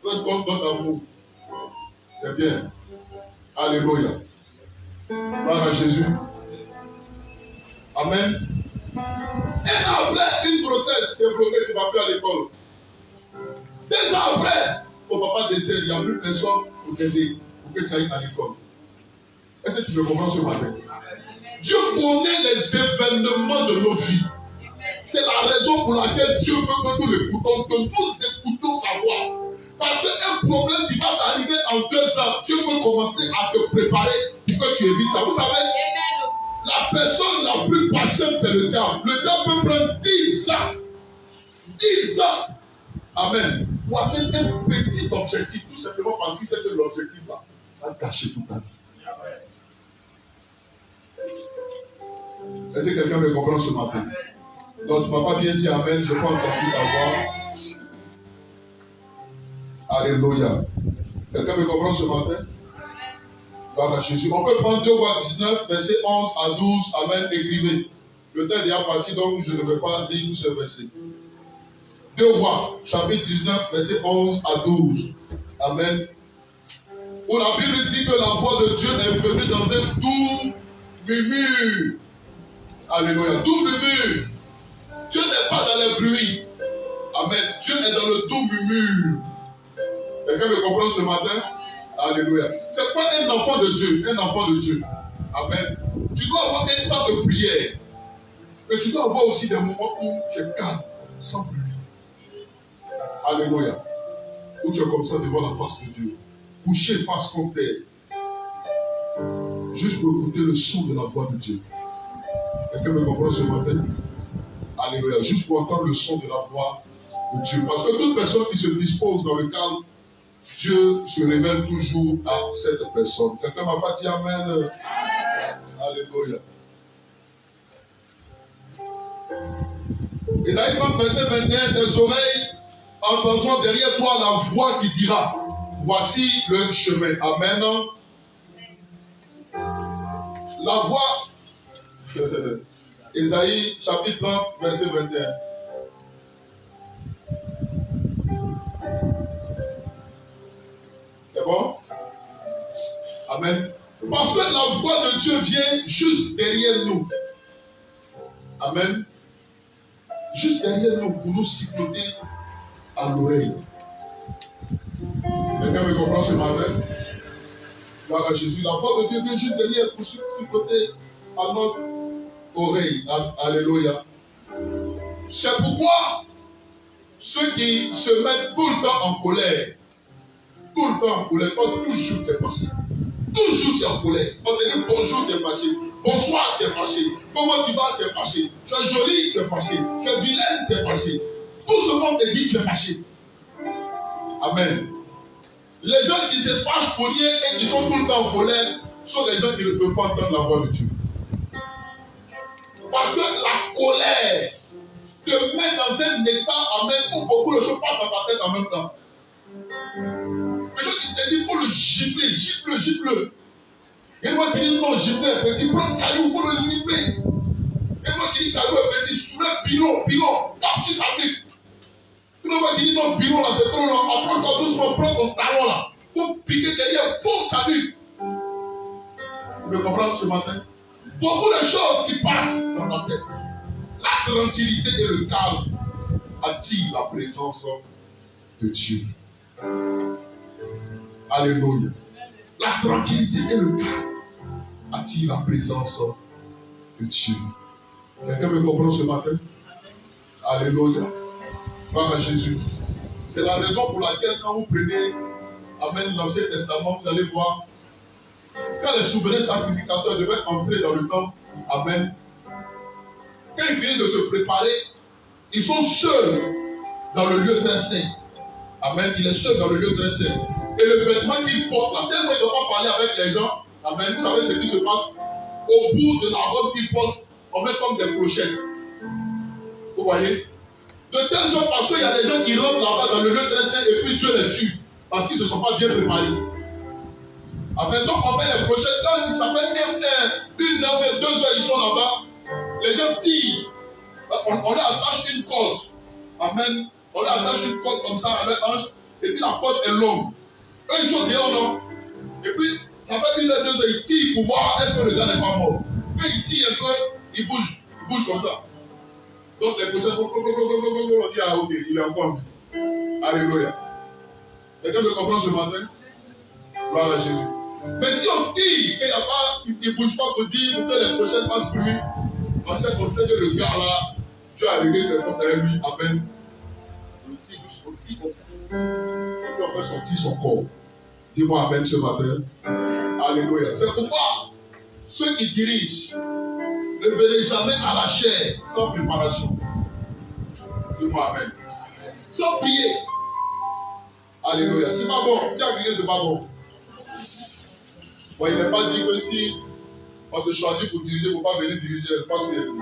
Speaker 1: Vous êtes comme ton amour. C'est bien. Alléluia. Gloire à Jésus. Amen. Et après une grossesse, tu es bloqué, tu ne vas plus à l'école. 2 ans après, ton papa décède, il n'y a plus personne pour t'aider, pour que tu ailles à l'école. Est-ce que tu me comprends ce matin? Dieu connaît les événements de nos vies. C'est la raison pour laquelle Dieu veut que nous l'écoutons, que nous écoutons sa voix. Parce qu'un problème qui va t'arriver en 2 ans, Dieu peut commencer à te préparer pour que tu évites ça. Vous savez, la personne la plus patiente, c'est le diable. Le diable peut prendre 10 ans. 10 ans. Amen. Pour atteindre un petit objectif, tout simplement parce qu'il sait que l'objectif là va gâcher toute ta vie. Est-ce que quelqu'un me comprend ce matin? Donc tu ne m'as pas bien dit amen, je n'ai pas entendu ta voix. Alléluia. Quelqu'un me comprend ce matin? Gloire à Jésus. On peut prendre 2 Rois 19, versets 11 à 12. Amen. Écrivez. Le temps est déjà parti, donc je ne vais pas lire tous ces versets. 2 Rois, chapitre 19, versets 11 à 12. Amen. Où la Bible dit que la voix de Dieu est venue dans un doux murmure. Alléluia. Doux murmure. Dieu n'est pas dans les bruits. Amen. Dieu est dans le doux murmure. Quelqu'un me comprend ce matin? Alléluia. C'est pas un enfant de Dieu, un enfant de Dieu. Amen. Tu dois avoir un temps de prière. Mais tu dois avoir aussi des moments où tu es calme, sans bruit. Alléluia. Où tu es comme ça devant la face de Dieu. Couché face contre terre. Juste pour écouter le son de la voix de Dieu. Quelqu'un me comprend ce matin? Alléluia. Juste pour entendre le son de la voix de Dieu. Parce que toute personne qui se dispose dans le calme, Dieu se révèle toujours à cette personne. Quelqu'un m'a pas dit Amen. Alléluia. Ésaïe 30, verset 21, tes oreilles entendront derrière toi la voix qui dira, voici le chemin. Amen. La voix, Ésaïe chapitre 30, verset 21. C'est bon? Amen. Parce que la voix de Dieu vient juste derrière nous. Amen. Juste derrière nous pour nous siffloter à l'oreille. Quelqu'un me comprend ce matin? Gloire à Jésus. La voix de Dieu vient juste derrière pour siffloter à notre oreille. Alléluia. C'est pourquoi ceux qui se mettent tout le temps en colère, tout le temps en colère, quand toujours tu es fâché. Toujours tu es en colère. On te dit bonjour, tu es fâché. Bonsoir, tu es fâché. Comment tu vas, tu es fâché. Tu es joli, tu es fâché. Tu es vilaine, tu es fâché. Tout ce monde te dit, tu es fâché. Amen. Les gens qui se fâchent pour rien et qui sont tout le temps en colère sont des gens qui ne peuvent pas entendre la voix de Dieu. Parce que la colère te met dans un état, amen, où beaucoup de choses passent dans ta tête en même temps. Les gens qui te disent, il faut le gifler, gifle. Et moi qui dis non, gifler est petit, prends le caillou, il faut le livrer. Et moi qui dis caillou est petit, soulève pilon, tape sur sa pique. Et moi qui dis non, pilon là, c'est trop long, approche-toi doucement, prends ton talon là. Il faut piquer derrière, pour sa nuque. Vous me comprenez ce matin? Beaucoup de choses qui passent dans ta tête. La tranquillité et le calme attirent la présence de Dieu. Alléluia. La tranquillité et le calme attirent la présence de Dieu. Quelqu'un me comprend ce matin? Alléluia. Gloire à Jésus. C'est la raison pour laquelle quand vous prenez, amen, l'Ancien Testament, vous allez voir, quand les souverains sacrificateurs devaient entrer dans le temple, amen, quand ils finissent de se préparer, ils sont seuls dans le lieu très saint. Amen. Il est seul dans le lieu très saint. Et le vêtement qu'il porte là, tellement il ne doit pas parler avec les gens. Amen. Vous savez ce qui se passe? Au bout de la robe qu'il porte, on met comme des clochettes. Vous voyez? De telle sorte parce qu'il y a des gens qui rentrent là-bas dans le lieu très saint et puis Dieu les tue. Parce qu'ils ne se sont pas bien préparés. Amen. Donc on met les clochettes. Quand ça fait 1 heure, 1 heure, 2 heures, ils sont là-bas. Les gens tirent. On leur attache une corde. Amen. On leur attache une corde comme ça à leur hanche. Et puis la corde est longue. Eux, ils sont dehors, non? Et puis, ça fait 1 heure, 2 heures, ils tirent pour voir est-ce que le gars n'est pas mort. Quand ils tirent un peu, ils bougent. Ils bougent comme ça. Donc les prochains font on dit, ah ok, il est encore en vie. Alléluia. Quelqu'un me comprend ce matin? Gloire à Jésus. Mais si on tire et il ne bouge pas pour dire pour que les prochaines fassent bruit, parce qu'on sait que le gars là, Dieu a réglé ses comptes avec lui. Amen. On tire comme ça. Et puis on peut sortir son corps. Dis-moi Amen ce matin. Alléluia. C'est pourquoi ceux qui dirigent ne venez jamais à la chair sans préparation. Dis-moi Amen. Sans prier. Alléluia. C'est pas bon. Tiens, prier, c'est pas bon. Bon, il n'est pas dit que si on te choisit pour diriger, il ne faut pas venir diriger. Je pense qu'il est dit.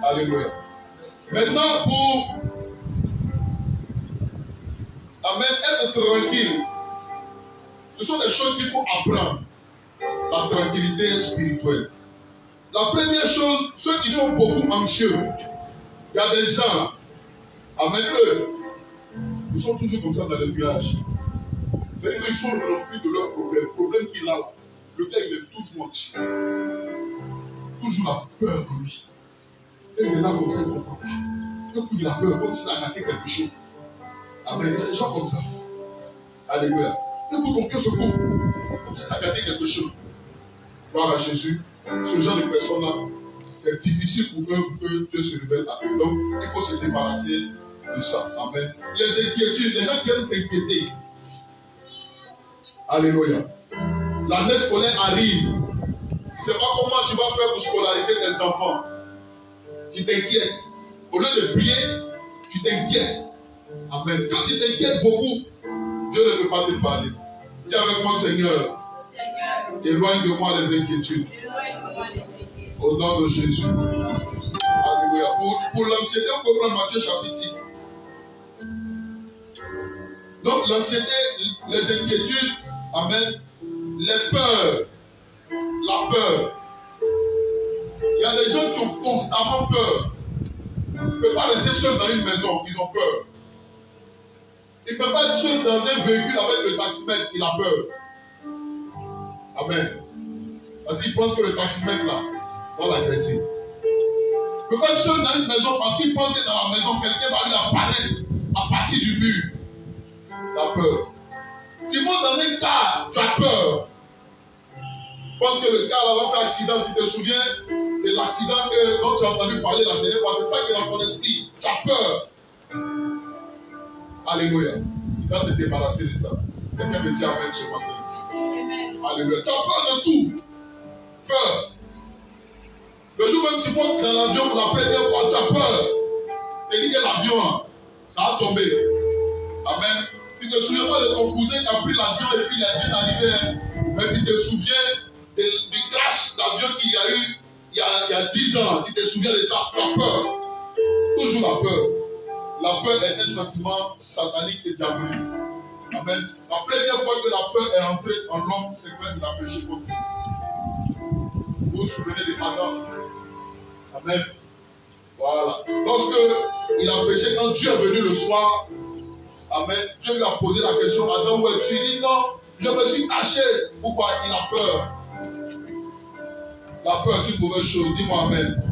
Speaker 1: Alléluia. Maintenant, pour Amen, être tranquille, ce sont des choses qu'il faut apprendre. La tranquillité spirituelle. La première chose, ceux qui sont beaucoup anxieux, il y a des gens là, Amen, eux, ils sont toujours comme ça dans les nuages. C'est-à-dire qu'ils sont remplis de leurs problèmes. Le problème qu'il a là, le gars il est toujours anxieux. Toujours la peur de lui. Et il est là comme ça, il ne comprend pas. Le coup de la peur, comme s'il a gâté quelque chose. Amen. Il y a des gens comme ça. Alléluia. Le coup ton cœur se coupe, comme si tu as gâté quelque chose. Gloire à Jésus. Ce genre de personnes-là, c'est difficile pour eux que Dieu se révèle à eux. Donc, il faut se débarrasser de ça. Amen. Les inquiétudes, les gens qui aiment s'inquiéter. Alléluia. L'année scolaire arrive. Tu ne sais pas comment tu vas faire pour scolariser tes enfants. Tu t'inquiètes. Au lieu de prier, tu t'inquiètes. Amen. Quand tu t'inquiètes beaucoup, Dieu ne peut pas te parler. Dis avec moi, Seigneur, éloigne de moi les inquiétudes. Au nom de Jésus. Alléluia. Pour l'anxiété, on peut prendre Matthieu chapitre 6. Donc l'anxiété, les inquiétudes, amen, les peurs, la peur. Il y a des gens qui ont constamment peur. Ils ne peuvent pas rester seuls dans une maison, ils ont peur. Ils ne peuvent pas être seuls dans un véhicule avec le taximètre, il a peur. Amen. Parce qu'il pense que le taximètre là va l'agresser. Il ne peut pas être seul dans une maison parce qu'il pense que dans la maison, quelqu'un va lui apparaître à partir du mur. La peur. Tu montes dans un car, tu as peur. Tu penses que le car là va faire accident. Tu te souviens de l'accident dont tu as entendu parler la dernière fois. C'est ça qui est dans ton esprit. Tu as peur. Alléluia. Tu dois te débarrasser de ça. Quelqu'un me dit amen ce matin. Amen. Alléluia. Tu as peur de tout. Peur. Le jour même tu montes dans l'avion pour la première fois, tu as peur. Tu dis que l'avion, ça va tomber. Amen. Tu ne te souviens pas de ton cousin qui a pris l'avion et puis il est bien arrivé. Mais tu te souviens du crash d'avion qu'il y a eu il y a 10 ans. Tu te souviens de ça. Tu as peur. Toujours la peur. La peur est un sentiment satanique et diabolique. Amen. La première fois que la peur est entrée en l'homme, c'est quand il a péché contre Dieu. Vous vous souvenez de Adam? Amen. Voilà. Lorsque il a péché, quand Dieu est venu le soir, amen, Dieu lui a posé la question, Adam, où es-tu? Il dit non, je me suis caché. Pourquoi? Il a peur. La peur est une mauvaise chose. Dis-moi amen.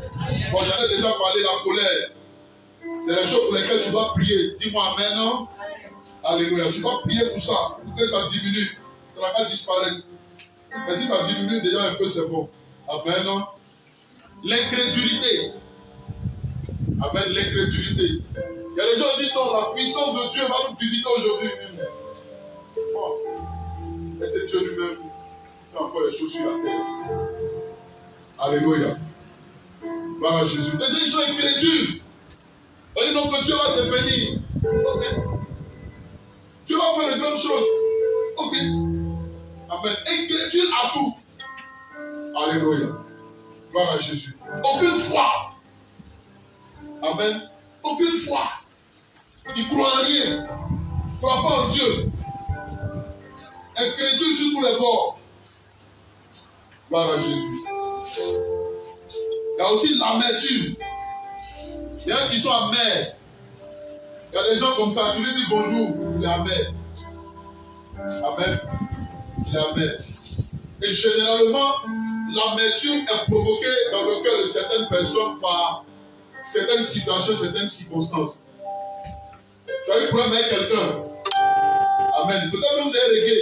Speaker 1: Bon, j'en ai déjà parlé, la colère. C'est les choses pour lesquelles tu dois prier. Dis-moi amen, non? Alléluia. Tu dois prier pour ça, pour que ça diminue. Ça ne va pas disparaître. Mais si ça diminue déjà un peu, c'est bon. Amen, non? L'incrédulité. Amen, l'incrédulité. Il y a des gens qui disent non, la puissance de Dieu va nous visiter aujourd'hui. Bon. Mais c'est Dieu lui-même qui fait encore les choses sur la terre. Alléluia. Gloire à Jésus. Les gens ils sont incrédules. On dit donc que Dieu va te bénir. Ok. Dieu va faire de grandes choses. Ok. Amen. Incrédule à tout. Alléluia. Gloire à Jésus. Aucune foi. Amen. Aucune foi. Il ne croit en rien. Il ne croit pas en Dieu. Incrédule sur tous les bords. Gloire à Jésus. Il y a aussi l'amertume. Il y a qui sont amers. Il y a des gens comme ça, tu lui dis bonjour, il est amer. Amen. Il est amer. Et généralement, l'amertume est provoquée dans le cœur de certaines personnes par certaines situations, certaines circonstances. Tu as eu problème avec quelqu'un. Amen. Peut-être même vous avez réglé.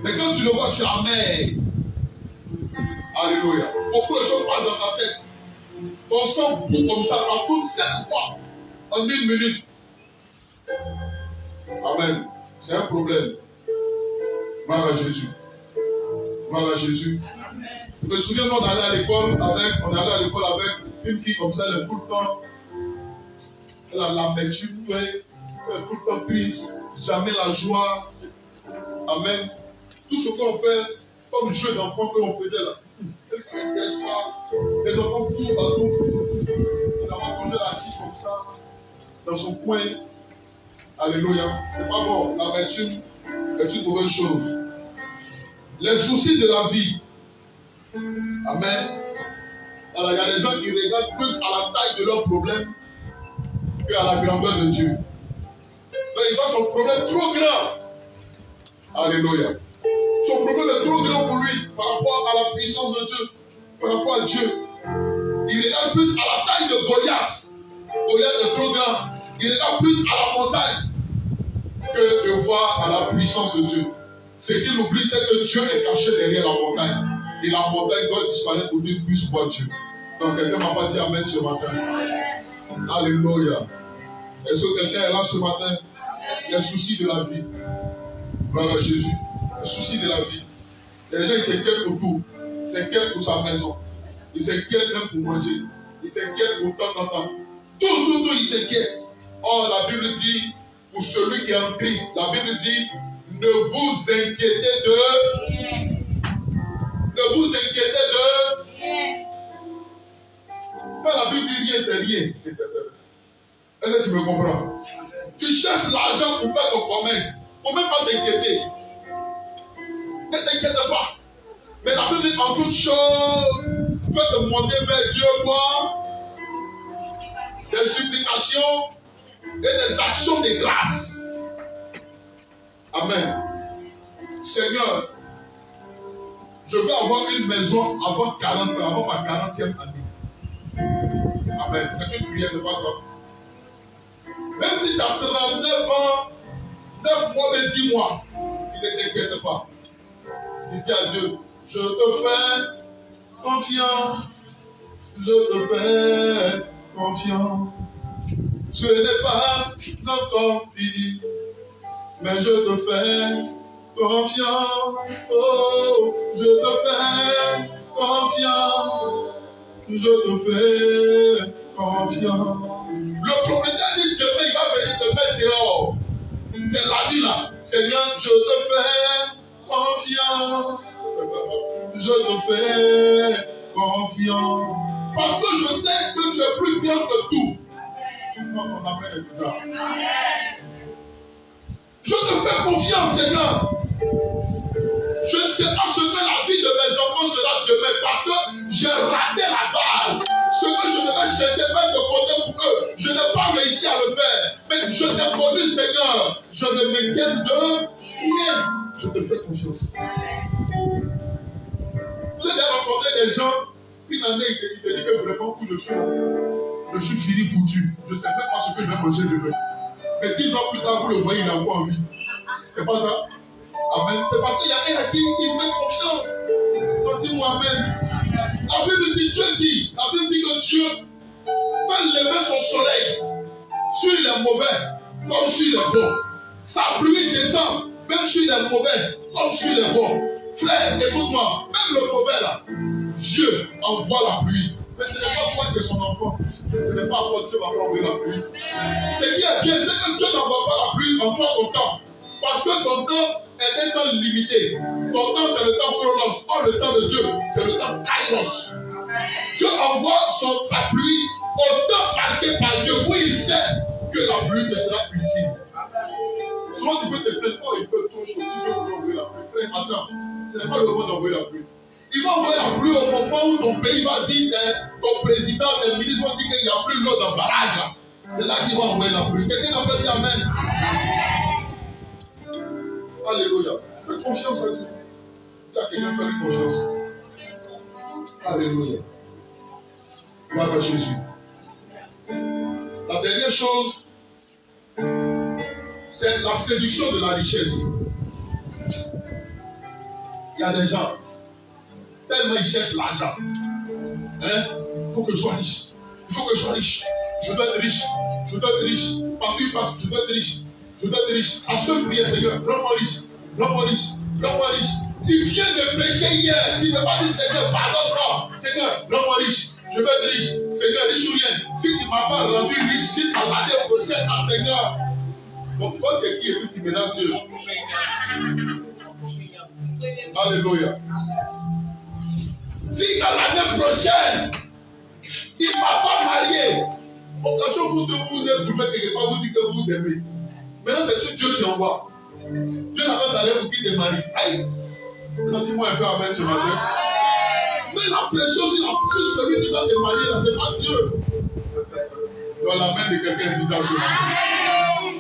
Speaker 1: Mais quand tu le vois, tu es amer. Alléluia. Beaucoup de choses passent dans ta tête. Ton sang bout comme ça tourne 7 fois en 1 minute. Amen. C'est un problème. Gloire à Jésus. Gloire à Jésus. Je me souviens, on allait à l'école avec une fille comme ça, elle est tout le temps. Elle a l'amertume, elle est tout le temps triste, jamais la joie. Amen. Tout ce qu'on fait, comme jeu d'enfant que l'on faisait là, ça ne m'intéresse pas. Les enfants courent partout. Finalement, toujours assise comme ça, dans son coin. Alléluia. C'est pas bon. L'amertume est une mauvaise chose. Les soucis de la vie. Amen. Alors, il y a des gens qui regardent plus à la taille de leurs problèmes qu'à la grandeur de Dieu. Donc, il voit son problème trop grand. Alléluia. Son problème est trop grand pour lui par rapport à la puissance de Dieu, par rapport à Dieu. Il regarde plus à la taille de Goliath Goliath est trop grand. Il regarde plus à la montagne que de voir à la puissance de Dieu. Ce qu'il oublie, c'est que Dieu est caché derrière la montagne. Et la montagne doit disparaître pour qu'il puisse voir Dieu. Donc quelqu'un m'a pas dit amen ce matin. Alléluia. Est-ce que quelqu'un est là ce matin? Les soucis de la vie. Gloire à Jésus. Les soucis de la vie. Les gens, ils s'inquiètent pour tout. Ils s'inquiètent pour sa maison. Ils s'inquiètent même pour manger. Ils s'inquiètent pour temps en temps. Tout, ils s'inquiètent. Or, la Bible dit, pour celui qui est en Christ, la Bible dit, ne vous inquiétez de... Ne vous inquiétez de... Quand la Bible dit rien, c'est rien. Est-ce que tu me comprends? Tu cherches l'argent pour faire ton commerce. Il ne faut même pas t'inquiéter. Ne t'inquiète pas. Mais la Bible dit en toutes choses, faites monter vers Dieu quoi? Des supplications et des actions de grâce. Amen. Seigneur, je veux avoir une maison avant 40 ans, avant ma 40e année. Amen. C'est une prière, c'est pas ça. Même si tu as 39 ans, 9 mois et 10 mois, tu ne t'inquiètes pas. Tu dis à Dieu, je te fais confiance, je te fais confiance. Ce n'est pas encore fini, mais je te fais confiance. Oh, je te fais confiance, je te fais confiance. Le propriétaire dit demain il va venir te mettre dehors. C'est la vie là. Seigneur, je te fais confiance. Je te fais confiance. Parce que je sais que tu es plus grand que tout. Tu vois qu'on appelle ça. Je te fais confiance, Seigneur. Je ne sais pas ce que la vie de mes enfants sera demain parce que j'ai raté la base. Ce que je devais chercher même de côté pour eux, je n'ai pas réussi à le faire. Mais je t'ai connu, Seigneur. Je ne m'inquiète de rien. Je te fais confiance. Vous avez rencontré des gens, une année, il te dit que vraiment où je suis fini foutu. Je ne sais même pas ce que je vais manger demain. Mais 10 ans plus tard, vous le voyez, il a encore envie. C'est pas ça? Amen. C'est parce qu'il y a un à qui il fait confiance. Dis-moi Amen. La Bible dit, Dieu dit, la Bible dit que Dieu fait lever son soleil sur les mauvais comme sur les bons. Sa pluie descend même sur les mauvais comme sur les bons. Frère, écoute-moi, même le mauvais là, Dieu envoie la pluie. Mais ce n'est pas toi qui es son enfant. Ce n'est pas à toi que Dieu va envoyer la pluie. Ce qui est bien, c'est que Dieu n'envoie pas la pluie en toi ton temps. Parce que ton temps est un temps limité. Ton temps, c'est le temps chronos. Or, le temps de Dieu, c'est le temps kairos. Dieu envoie sa pluie au temps marqué par Dieu, où il sait que la pluie te sera utile. Souvent, tu peux te plaindre, oh, il peut trop chaud, si Dieu veut envoyer la pluie. Frère, attends, ce n'est pas le moment d'envoyer la pluie. Il va envoyer la pluie au moment où ton pays va dire, ton président, les ministres vont dire qu'il n'y a plus l'eau dans le barrage. C'est là qu'il va envoyer la pluie. Quelqu'un n'a pas dit Amen. Alléluia. Fais confiance à Dieu. Dis à quelqu'un, fais-lui confiance. Alléluia. Gloire à Jésus. La dernière chose, c'est la séduction de la richesse. Il y a des gens, tellement ils cherchent l'argent. Il faut que je sois riche. Il faut que je sois riche. Je dois être riche. Je dois être riche. Partout il passe, je dois être riche. Je dois être riche. Sa seule prière, Seigneur, rends-moi riche. Rends-moi riche. Rends-moi riche. Tu viens de pécher hier. Tu ne veux pas dire, Seigneur, pardonne-moi. Seigneur, rends-moi riche. Je veux être riche. Seigneur, riche ou rien. Si tu ne m'as pas rendu riche jusqu'à l'année prochaine, Seigneur. Donc, toi, c'est qui et puis tu menaces Dieu. Alléluia. Si dans l'année prochaine, il ne m'a pas marié, occasion vous de vous êtes trouvé quelque part, vous dites que vous aimez. Maintenant, c'est sur Dieu qui envoie. Dieu n'a pas salaire pour qu'il te marie. Aïe. Maintenant, dis-moi un peu Amen ce matin. Mais la pression sur celui qui doit te marier, là, ce n'est pas Dieu. Dans la main de quelqu'un bizarre ce matin.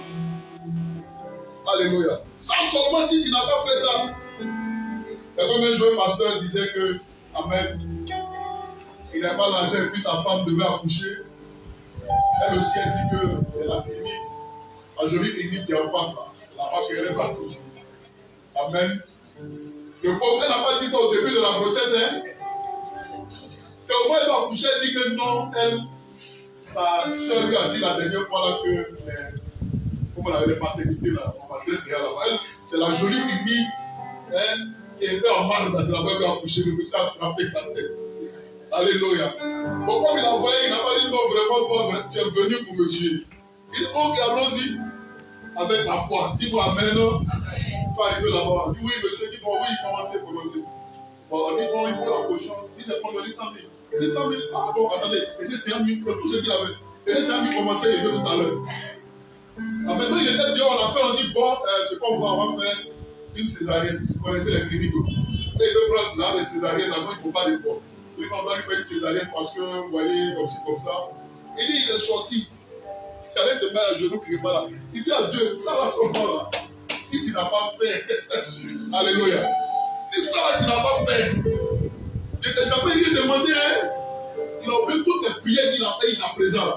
Speaker 1: Alléluia. Ça seulement si tu n'as pas fait ça. Et comme un jeune pasteur disait que, Amen, il n'a pas l'argent et puis sa femme devait accoucher. Elle aussi, elle dit que c'est la clinique, la jolie clinique qui est en face là. Là-bas qu'elle est partout. Amen. Le pauvre, elle n'a pas dit ça au début de la grossesse, hein. C'est au moins elle va coucher, elle dit que non, elle, sa soeur lui a dit la dernière fois là que, comme on avait les maternités là, on va dire là-bas, elle, c'est la jolie clinique, hein, qui est faite en marbre, c'est là-bas qu'elle a couché, le monsieur a frappé sa tête. Alléluia. Bon, comme il a envoyé, il n'a pas dit non, vraiment, toi, tu es venu pour me tuer. Il dit, ok, allons-y, avec la foi. Dis-moi, amen. Tu vas arriver là-bas. Il dit, oui, monsieur, il dit, bon, oui, commencez. Bon, on dit, bon, il faut la cochon. Il dit, bon, on dit 100 000. Il dit 100 000. Ah, bon, attendez, il dit 100 000, c'est tout ce qu'il avait. Il dit 100 000, commencez, il veut tout à l'heure. Ah, maintenant, il était dehors, on appelle, on dit, bon, c'est pas on va faire une césarienne. Vous connaissez les cliniques. Et il veut prendre là, les césariennes, là-bas, il ne faut pas les prendre. Il dit, on va lui faire une césarienne parce que, vous voyez, comme ça. Il dit, il est sorti. Il allait se mettre à genoux quelque part là. Il dit à Dieu, ça là, comment là? Si tu n'as pas fait, alléluia. Si ça là, tu n'as pas fait, je t'ai jamais rien demandé, hein. Il a oublié toutes les prières qu'il a fait jusqu'à présent là.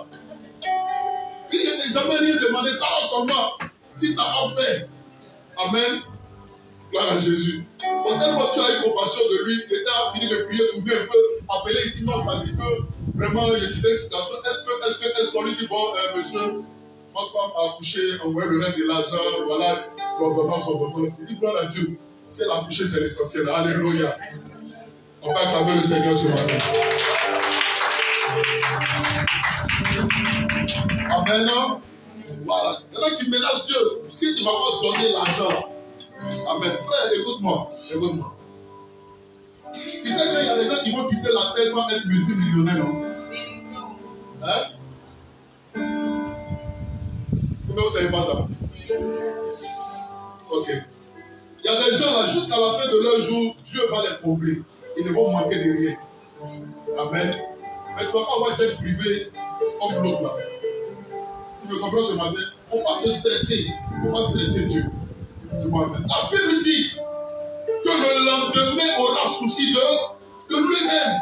Speaker 1: Il ne t'a jamais rien demandé, ça là seulement. Si tu n'as pas fait, amen. Gloire à Jésus. Bon, tellement tu as eu compassion de lui, il était à finir de prier, trouver un peu, appeler ici, non, ça dit que vraiment, il y a une situation. Est-ce qu'on lui dit, bon, monsieur, notre femme a accouché, envoyé le reste de l'argent, voilà, l'ordonnance. Il dit, gloire à Dieu. Si elle a accouché, c'est l'essentiel. Alléluia. On va acclamer le Seigneur ce matin. Amen. Voilà. Il y en a qui menacent Dieu. Si tu ne vas pas donner l'argent, amen. Frère, écoute-moi. Tu sais qu'il y a des gens qui vont quitter la terre sans être multimillionnaires, non? Hein? Mais vous ne savez pas ça? Ok. Il y a des gens là, jusqu'à la fin de leur jour, Dieu va les combler. Ils ne vont manquer de rien. Amen. Mais tu ne vas pas avoir un jet privé comme l'autre là. Tu me comprends ce matin? Il ne faut pas te stresser. Il ne faut pas stresser Dieu. Dis-moi amen. La Bible dit que le lendemain aura souci de lui-même.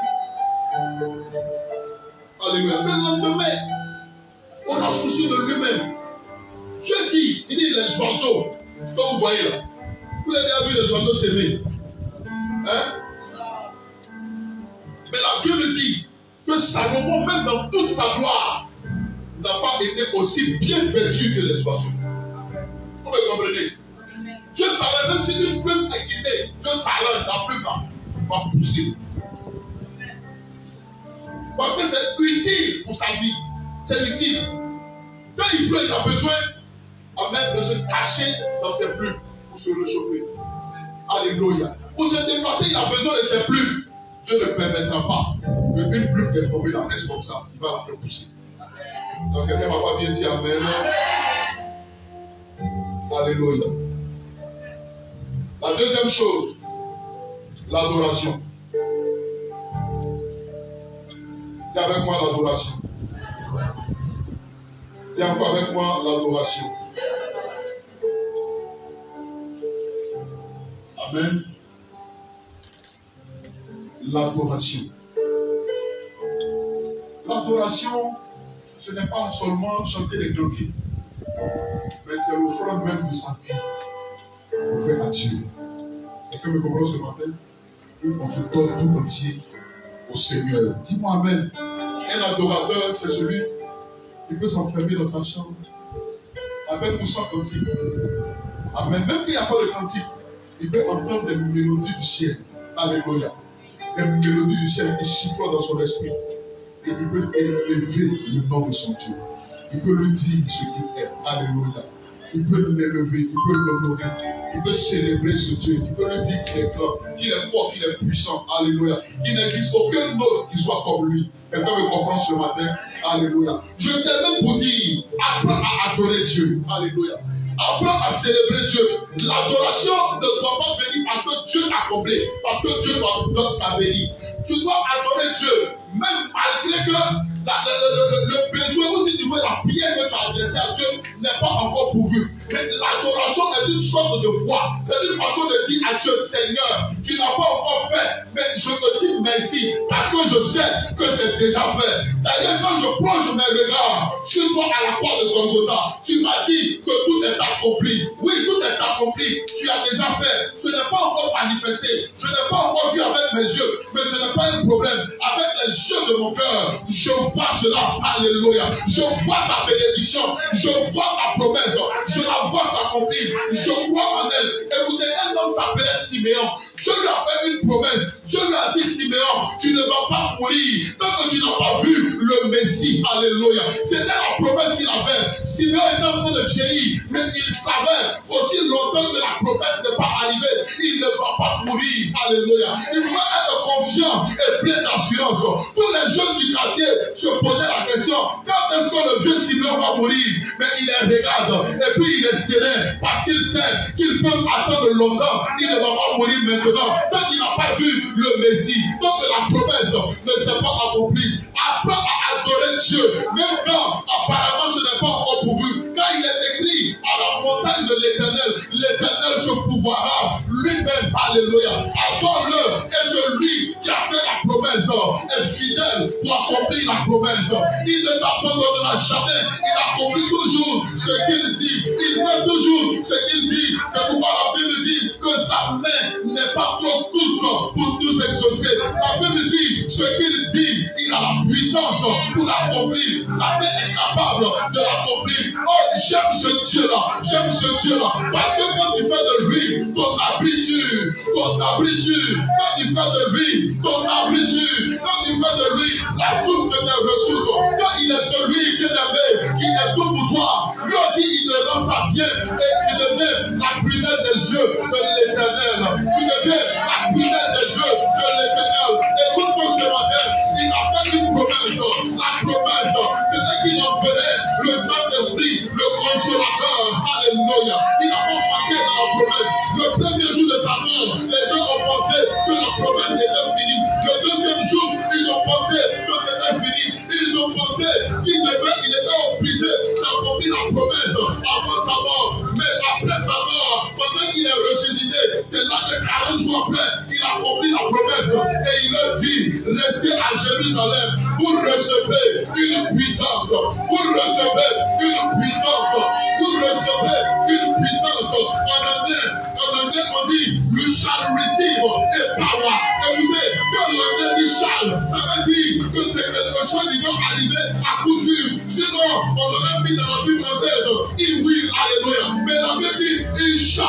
Speaker 1: Alléluia. Le lendemain aura souci de lui-même. Dieu dit, il dit les oiseaux que vous voyez là. Vous avez déjà vu les oiseaux s'aimer. Hein? Mais la Bible dit que Salomon, même dans toute sa gloire, n'a pas été aussi bien vêtu que les oiseaux. Vous me comprenez? Dieu savait, même si une plume est quittée, Dieu savait, la plume va pousser. Parce que c'est utile pour sa vie. C'est utile. Quand il pleut, il a besoin même de se cacher dans ses plumes pour se réchauffer. Alléluia. Pour se déplacer, il a besoin de ses plumes. Dieu ne permettra pas qu'une plume est tombée dans l'est comme ça. Il va la faire pousser. Donc quelqu'un va pas bien dire amen. Alléluia. La deuxième chose, l'adoration. Dis avec moi l'adoration. Dis encore avec moi l'adoration. Amen. L'adoration. L'adoration, ce n'est pas seulement chanter des cantiques, mais c'est l'offrande même de sa vie. On fait à Dieu. Quelqu'un me comprend ce matin? On se donne tout entier au Seigneur. Dis-moi amen. Un adorateur, c'est celui qui peut s'enfermer dans sa chambre avec ou sans cantique. Amen. Même qu'il n'y a pas de cantique, il peut entendre des mélodies du ciel. Alléluia. Des mélodies du ciel qui sifflent dans son esprit. Et il peut élever le nom de son Dieu. Il peut lui dire ce qu'il est. Alléluia. Il peut l'élever, il peut l'honorer, il peut célébrer ce Dieu, il peut lui dire qu'il est grand, qu'il est fort, qu'il est puissant. Alléluia. Il n'existe aucun autre qui soit comme lui. Quelqu'un me comprend ce matin? Alléluia. Je t'aime pour dire, apprends à adorer Dieu. Alléluia. Apprends à célébrer Dieu. L'adoration ne doit pas venir parce que Dieu t'a comblé, parce que Dieu t'a béni. Tu dois adorer Dieu, même malgré que le besoin, ou si tu veux, la prière que tu as adressée à Dieu n'est pas encore pourvue. Mais l'adoration est une sorte de foi. C'est une façon de dire à Dieu, Seigneur, tu n'as pas encore fait, mais je te dis merci parce que je sais que c'est déjà fait. D'ailleurs, quand je plonge mes regards sur toi à la croix de Golgotha, tu m'as dit que tout est accompli. Oui, tout est accompli. Tu as déjà fait. Ce n'est pas encore manifesté. Je n'ai pas encore vu avec mes yeux, mais ce n'est pas un problème. Avec les yeux de mon cœur, je vois cela. Alléluia. Je vois ta bénédiction. Je vois ta promesse. Je la vois s'accomplir. Je crois en elle. Écoutez, un homme s'appelait Siméon. Dieu lui a fait une promesse. Dieu lui a dit, Siméon, tu ne vas pas mourir tant que tu n'as pas vu le Messie. Alléluia. C'était la promesse qu'il avait. Siméon était en train de vieillir, mais il savait aussi longtemps que la promesse n'est pas arrivée, il ne va pas mourir. Alléluia. Il pouvait être confiant et plein d'assurance. Tous les jeunes du quartier se posaient la question, quand est-ce que le vieux Siméon va mourir? Mais il les regarde et puis il est serein parce qu'il sait qu'il peut attendre longtemps. Il ne va pas mourir maintenant tant qu'il n'a pas vu le Messie, tant que la promesse ne s'est pas accomplie. Apprends à adorer Dieu, même quand apparemment ce n'est pas encore pourvu. Quand il est écrit à la montagne de l'Éternel se pourvoira lui-même. Alléluia. Adore-le et celui qui a fait la promesse est fidèle pour accomplir la promesse. Il ne t'abandonnera jamais. Il accomplit toujours ce qu'il dit. Il fait toujours ce qu'il dit. C'est pourquoi la Bible dit que sa main n'est pas trop courte pour nous exaucer. La Bible dit ce qu'il dit, il a la puissance pour l'accomplir. Sa main est capable de l'accomplir. Oh, j'aime ce Dieu-là. J'aime ce Dieu-là. Parce que quand tu fais de lui ton abri sûr, quand tu fais de lui ton abri sûr, quand tu fais de lui la source de tes ressources, quand il est celui qui t'aime, qui est tout pour toi, lui aussi il te rend ça bien et tu deviens la prunelle des yeux de l'Éternel. Tu deviens la prunelle des yeux de l'Éternel. Écoute-moi ce matin, il a fait une promesse. La promesse, c'était qu'il enverrait le Saint-Esprit, le consolateur. Alléluia. Il n'a pas manqué dans la promesse. Le premier jour de sa mort, les gens ont pensé que la promesse était finie. Le deuxième jour, ils ont pensé que c'était fini. Ils ont pensé qu'il était obligé d'accomplir la promesse avant sa mort. Mais après sa mort, pendant qu'il est ressuscité, c'est là que 40 jours après, il a accompli la promesse. Et il a dit, restez à Jérusalem, vous recevrez une puissance. Vous recevrez une puissance. Vous recevrez une puissance. En anglais, on dit, you shall receive a power. Écoutez, quand l'anglais dit shall, ça veut dire que c'est quelque chose qui va arriver à coup sûr. Sinon, on aurait mis dans la Bible anglaise, il will, alléluia. Mais la Bible dit, il shall,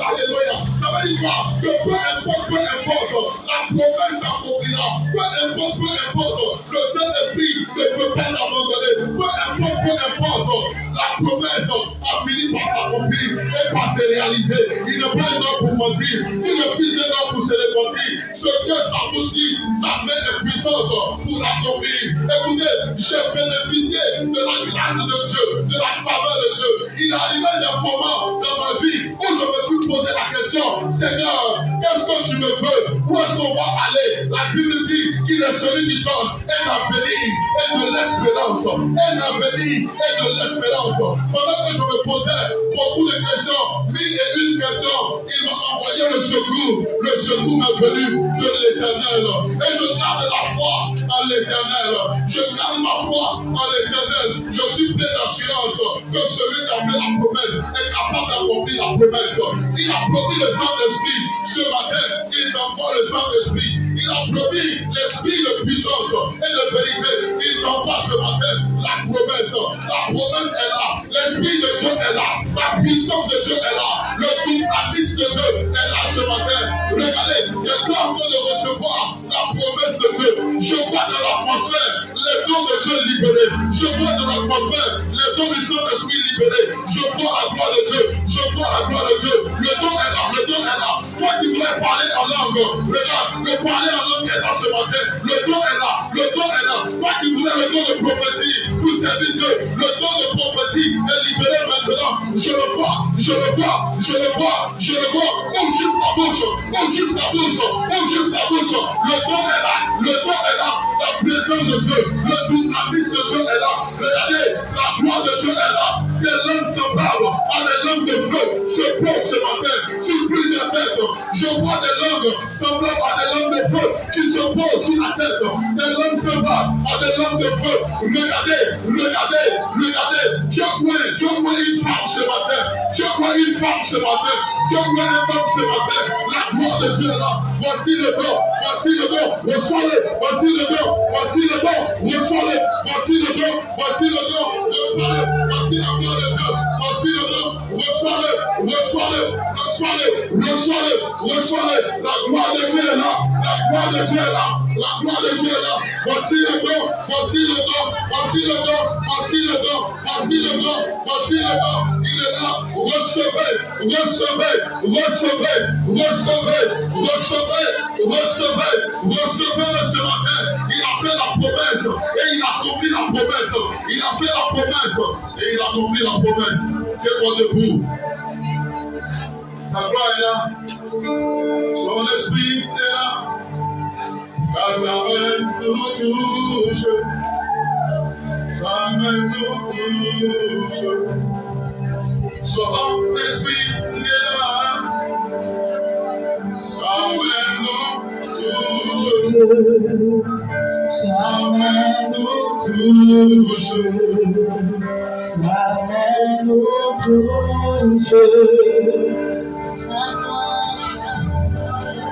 Speaker 1: alléluia. Ça veut dire quoi? Que peu importe, la promesse s'accomplira. Peu importe, le Saint-Esprit ne peut pas l'abandonner. Peu importe, la promesse a fini par s'accomplir et par se réaliser. Il n'est pas un homme pour mentir, ni le fils d'un homme pour se démentir. Ce que sa bouche dit, sa main est puissante pour l'accomplir. Écoutez, j'ai bénéficié de la grâce de Dieu, de la faveur de Dieu. Il est arrivé des moments dans ma vie où je me suis posé la question, Seigneur, qu'est-ce que tu me veux? Où est-ce qu'on va aller? La Bible dit qu'il est celui qui donne un avenir et de l'espérance. Un avenir et de l'espérance. Pendant que je me posais beaucoup de questions, mille et une questions, il m'a envoyé le secours. Le secours m'est venu de l'Éternel. Et je garde la foi en l'Éternel. Je garde ma foi en l'Éternel. Je suis plein d'assurance que celui qui a fait la promesse est capable d'accomplir la promesse. Il a promis le Saint-Esprit. Ce matin, il envoie le Saint-Esprit. Il a promis l'esprit de puissance et de vérité. Il t'envoie ce matin la promesse. La promesse est là. L'esprit de Dieu est là. La puissance de Dieu est là. Le tout-puissant de Dieu est là ce matin. Regardez, quelqu'un en train de recevoir la promesse de Dieu. Je vois dans l'atmosphère les dons de Dieu libérés. Je vois dans l'atmosphère les dons du Saint-Esprit libérés. Je vois la gloire de Dieu. Je vois la gloire de Dieu. Le don est là. Le don est là. Toi qui voulais parler en langue, regarde, le parler en langue est là ce matin. Le don est là. Le don est là. Toi qui voulais le don de prophétie pour servir Dieu, le don de prophétie est libéré maintenant. Je le vois. Je le vois. Je le vois. Je le vois. Ouvre juste la bouche. Ouvre juste la bouche. Ouvre juste la bouche. Le don est là. Le don est là. La présence de Dieu. Le dynamisme de Dieu est là. Regardez, la gloire de Dieu est là. Des langues semblables a des langues de feu se posent ce matin sur plusieurs têtes. Je vois des langues semblables à des langues de feu qui se posent sur la tête. Des langues semblables à des langues de feu. Regardez, regardez, regardez. Dieu voit une femme ce matin. Dieu voit une femme ce matin. Dieu voit un homme ce matin. La gloire de Dieu est là. Voici le don, voici le don. Reçois-le, voici le don, voici le don. Reçois-le, voici le don, voici le don. Reçois-le, voici la gloire de Dieu. Voici le don, reçois-le, reçois-le, reçois-le, reçois-le, reçois-le. La gloire de Dieu est là, la gloire de Dieu est là, la gloire de Dieu est là. Voici le don, voici le don, voici le don, voici le don, voici le don, voici le don. Il est là, recevez, recevez, recevez, recevez, recevez, recevez, recevez ce matin. Il a fait la promesse et il a accompli la promesse. Il a fait la promesse et il a accompli la promesse. Tiens-toi debout. Sa gloire est là. Son esprit est là. Car sa main nous touche. Sa main nous touche. Son esprit est là. Sa main nous touche. Sa main nous touche. Sa main nous touche.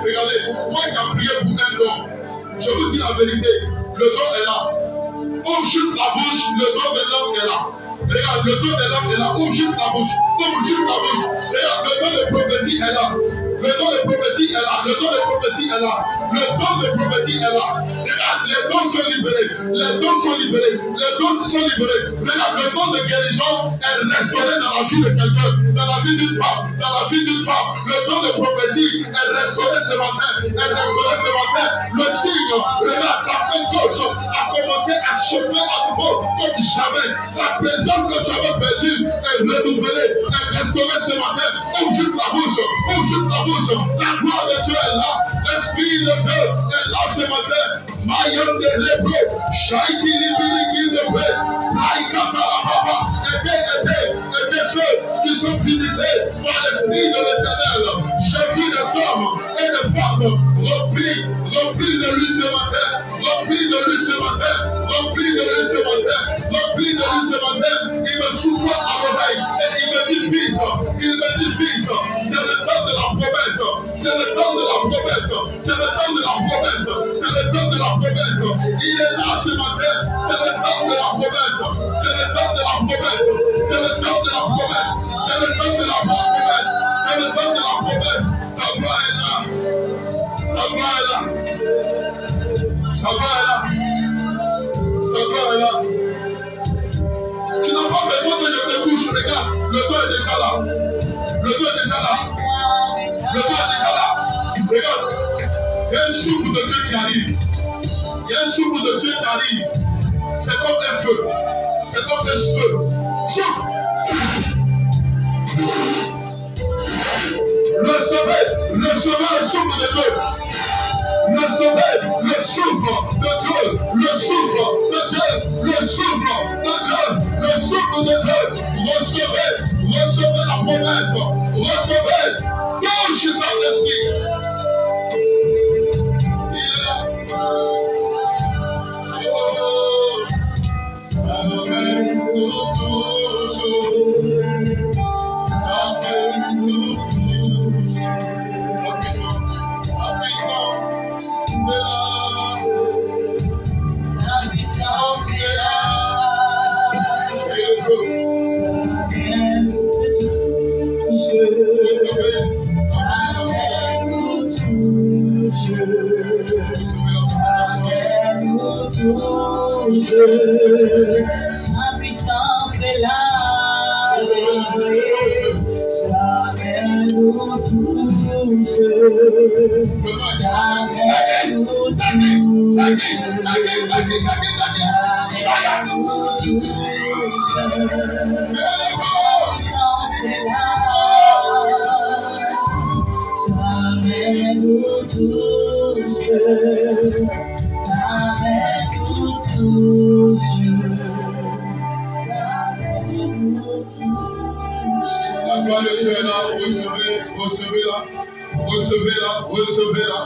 Speaker 1: Regardez, moi qui ai prié pour un don, je vous dis la vérité, le don est là. Ouvre juste la bouche, le don de l'homme est là. Regarde, le don de l'homme est là. Ouvre juste la bouche. Ouvre juste la bouche. Regarde, le don de prophétie est là. Le don de prophétie est là. Le don de prophétie est là. Le don de prophétie est là. Regarde, les dons sont libérés. Les dons sont libérés. Les dons sont libérés. Regarde, le don de guérison est restauré dans la vie de quelqu'un, dans la vie d'une femme, dans la vie d'une femme. Le don de prophétie est restauré ce matin. Est restauré ce matin. Le signe, regarde, la main gauche a commencé à chauffer à nouveau comme jamais. La présence que tu avais perdue est renouvelée, est restaurée ce matin. Ouvre juste la bouche. Ouvre juste la bouche. La gloire de Dieu est là. L'esprit de Dieu est là ce matin. Mayam de l'Hébreu, Shaiki Libiriki de Bré, Aïkata la Baba, aidez ceux qui sont purifiés par l'esprit de l'Éternel. J'ai vu des hommes et des femmes remplis de lui ce matin, remplis de lui ce matin, remplis de lui ce matin, remplis de lui ce matin. Il me souffle à l'oreille et il me dit fils, c'est le temps de la promesse, c'est le temps de la promesse, c'est le temps de la promesse, c'est le temps de la promesse. Il est là ce matin, c'est le temps de la promesse, c'est le temps de la promesse, c'est le temps de la promesse, c'est le temps de la promesse, c'est le temps de la promesse. Sa gloire est là, sa gloire est là, sa gloire est là, sa gloire est là. Tu n'as pas besoin que je te touche, regarde, le don est déjà là, le don est déjà là, le don est déjà là. Regarde, il y a un souffle de Dieu qui arrive. Il y a un souffle de Dieu qui arrive. C'est comme un feu. C'est comme un feu. Souffle. Recevez le souffle de Dieu. Recevez le souffle de Dieu. Le souffle de Dieu. Le souffle de Dieu. Le souffle de Dieu. Recevez la promesse. Recevez. Touche Saint-Esprit. Il est là.
Speaker 2: Sa puissance est là, sa main nous touche, sa main nous touche, sa main nous touche, sa puissance est là, sa main nous touche, sa main nous touche.
Speaker 1: recevez-la, recevez-la, recevez-la.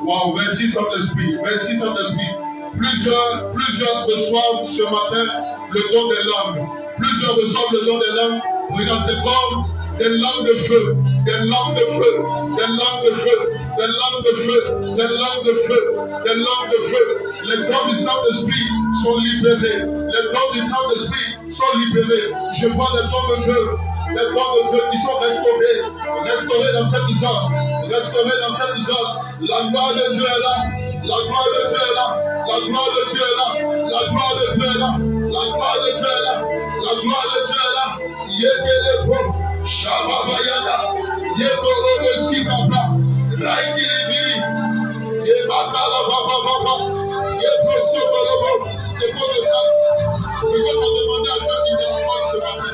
Speaker 1: Wow, merci Saint-Esprit, merci Saint-Esprit. Plusieurs reçoivent ce matin le don des langues. Plusieurs reçoivent le don des langues. Regarde, c'est comme des langues de feu, des langues de feu, des langues de feu, des langues de feu, des langues de feu, des langues de feu. Les dons du Saint-Esprit sont libérés. Les dons du Saint-Esprit sont libérés. Je vois les dons de feu. Les dons de feu qui sont restaurés dans cette usage, restaurés dans cette usage. La gloire de Dieu est là, la gloire de Dieu est là, la gloire de Dieu est là, la gloire de Dieu est là, la gloire de Dieu est là, la gloire de Dieu est là. Yedelebo, Shababayada, Yekorobo Sikabra, Raikiribiri, Yebakala Baba, Yebrosokolobo, Yebrosokolobo. Je vais te demander à faire immédiatement ce matin.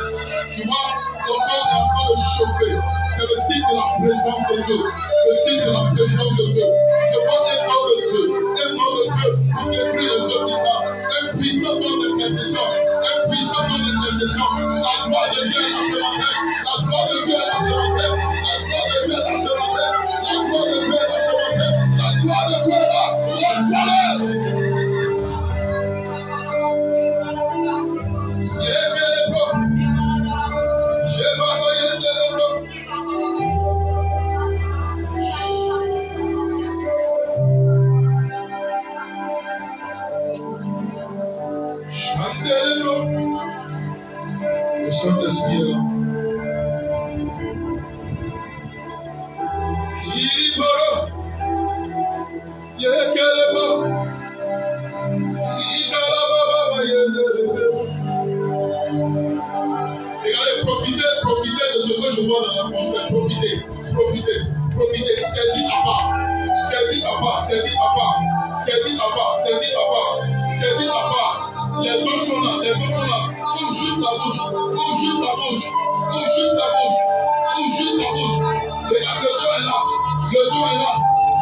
Speaker 1: Tu vois, ton corps est en train de chauffer. C'est le signe de la présence de Dieu. Le signe de la présence de Dieu. Je vois un don de Dieu. Un don de Dieu pour détruire les autres qui parlent. Un puissant don de précision. Un puissant don de précision. La gloire de Dieu est là ce matin. La gloire de Dieu est là ce matin. La gloire de Dieu est là ce matin. La gloire de Dieu est là ce matin. La gloire de Dieu est là. Reçois-le. Le Saint-Esprit est là. Regardez, profitez de ce que je vois dans l'atmosphère. Profitez. Saisis ta part. Saisis ta part. Les deux sont là. Ouvre juste la bouche.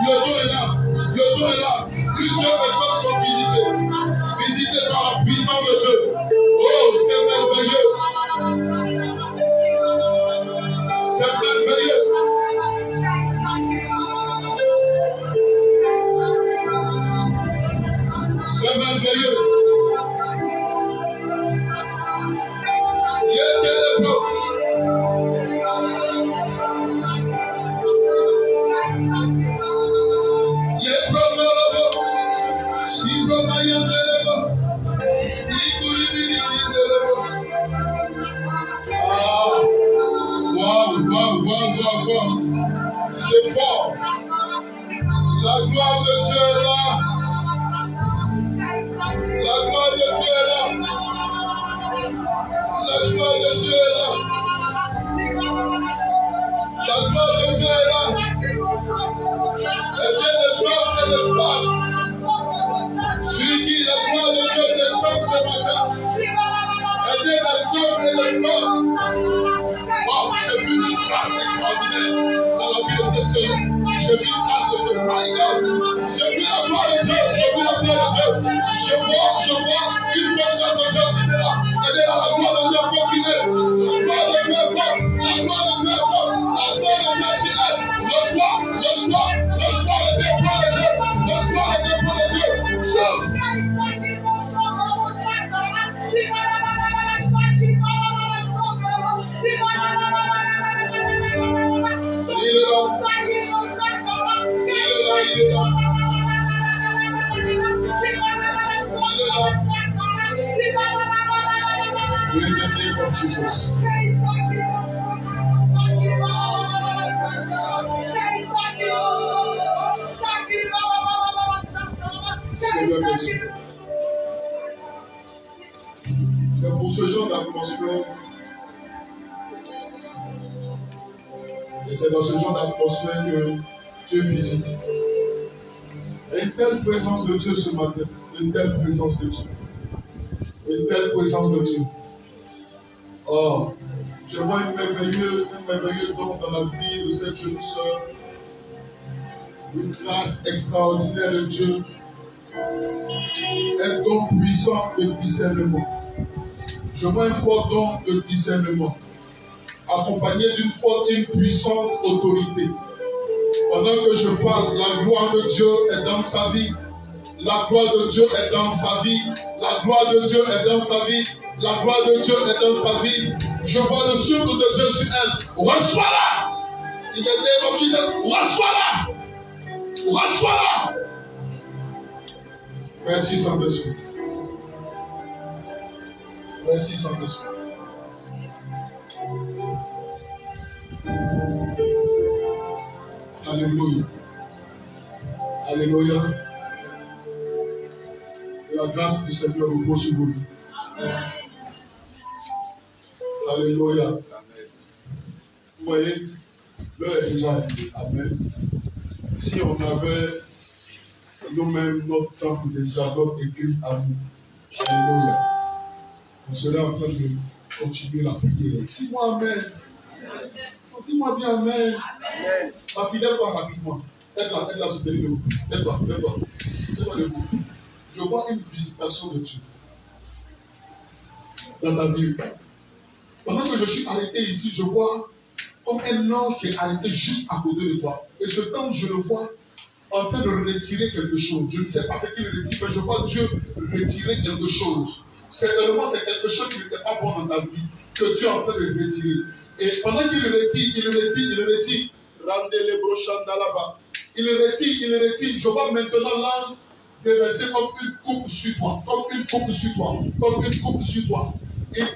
Speaker 1: Regarde, le dos est là. Plusieurs personnes sont visitées par la puissance de Dieu. Oh, c'est merveilleux. C'est merveilleux. C'est merveilleux. C'est fort. La gloire de Dieu est là. La gloire de Dieu est là. La gloire de Dieu est là. La gloire de Dieu est là. Aidez les hommes et les femmes. Sur qui la gloire de Dieu descend ce matin. Aidez les hommes et les femmes. Wow, j'ai vu une grâce extraordinaire dans la vie de cette sœur. J'ai vu une grâce de Dieu. My God. J'ai vu la gloire de Dieu. Je vois une grâce de Dieu qui était là. Aidez-la, la gloire de Dieu continue. La gloire de Dieu est forte. La gloire de Dieu est forte. La gloire de Dieu est forte. Reçois le dépôt de Dieu. Reçois le dépôt de Dieu. Sauve. Il est là. In the name of Jesus. C'est pour ce genre d'atmosphère. Et c'est dans ce genre d'atmosphère que Dieu visite. Une telle présence de Dieu ce matin. Une telle présence de Dieu. Une telle présence de Dieu. Oh, je vois un merveilleux don dans la vie de cette jeune sœur. Une grâce extraordinaire de Dieu. Un don puissant de discernement. Je vois un fort don de discernement. accompagné d'une forte et puissante autorité. Pendant que je parle, la gloire de Dieu est dans sa vie. La gloire de Dieu est dans sa vie. La gloire de Dieu est dans sa vie. La gloire de Dieu est dans sa vie. Je vois le souffle de Dieu sur elle. Reçois-la! Il est né, Jesus. Reçois-la! Reçois-la! Merci Saint-Esprit. Merci Saint-Esprit. Alléluia. Alléluia. Que la grâce du Seigneur repose sur vous. Alléluia. Vous voyez, l'heure est déjà arrivée. Amen. Si on avait nous-mêmes notre temple déjà, notre église à nous, alléluia, on serait en train de continuer la prière. Dis-moi Amen. Dis-moi bien Amen. Ma fidèle, pas rapidement. Aide-la, soutenez-le. Aide-toi. Aide-toi debout. Je vois une visitation de Dieu dans ta vie. Pendant que je suis arrêté ici, je vois comme un ange qui est arrêté juste à côté de toi. Et ce temps, je le vois en train de retirer quelque chose. Je ne sais pas ce qu'il retire, mais je vois Dieu retirer quelque chose. Certainement, c'est quelque chose qui n'était pas bon dans ta vie, que Dieu est en train de retirer. Et pendant qu'il le retire, il le retire. Rendez les brochants dans là-bas. Il le retire. Je vois maintenant l'ange déverser comme une coupe sur toi. Il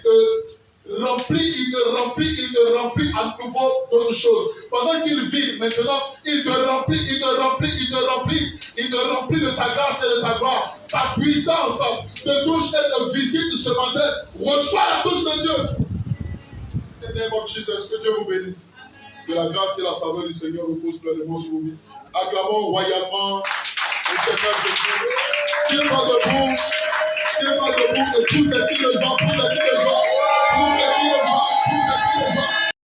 Speaker 1: te remplit à nouveau d'autres choses. Pendant qu'il vit maintenant, il te remplit de sa grâce et de sa gloire. Sa puissance te touche et te visite ce matin. Reçois la touche de Dieu. In the name of Jesus, que Dieu vous bénisse. Que la grâce et la faveur du Seigneur repose pleinement sur vous. Acclamons royalement le Seigneur Jésus. Tiens-toi debout et tous les gens,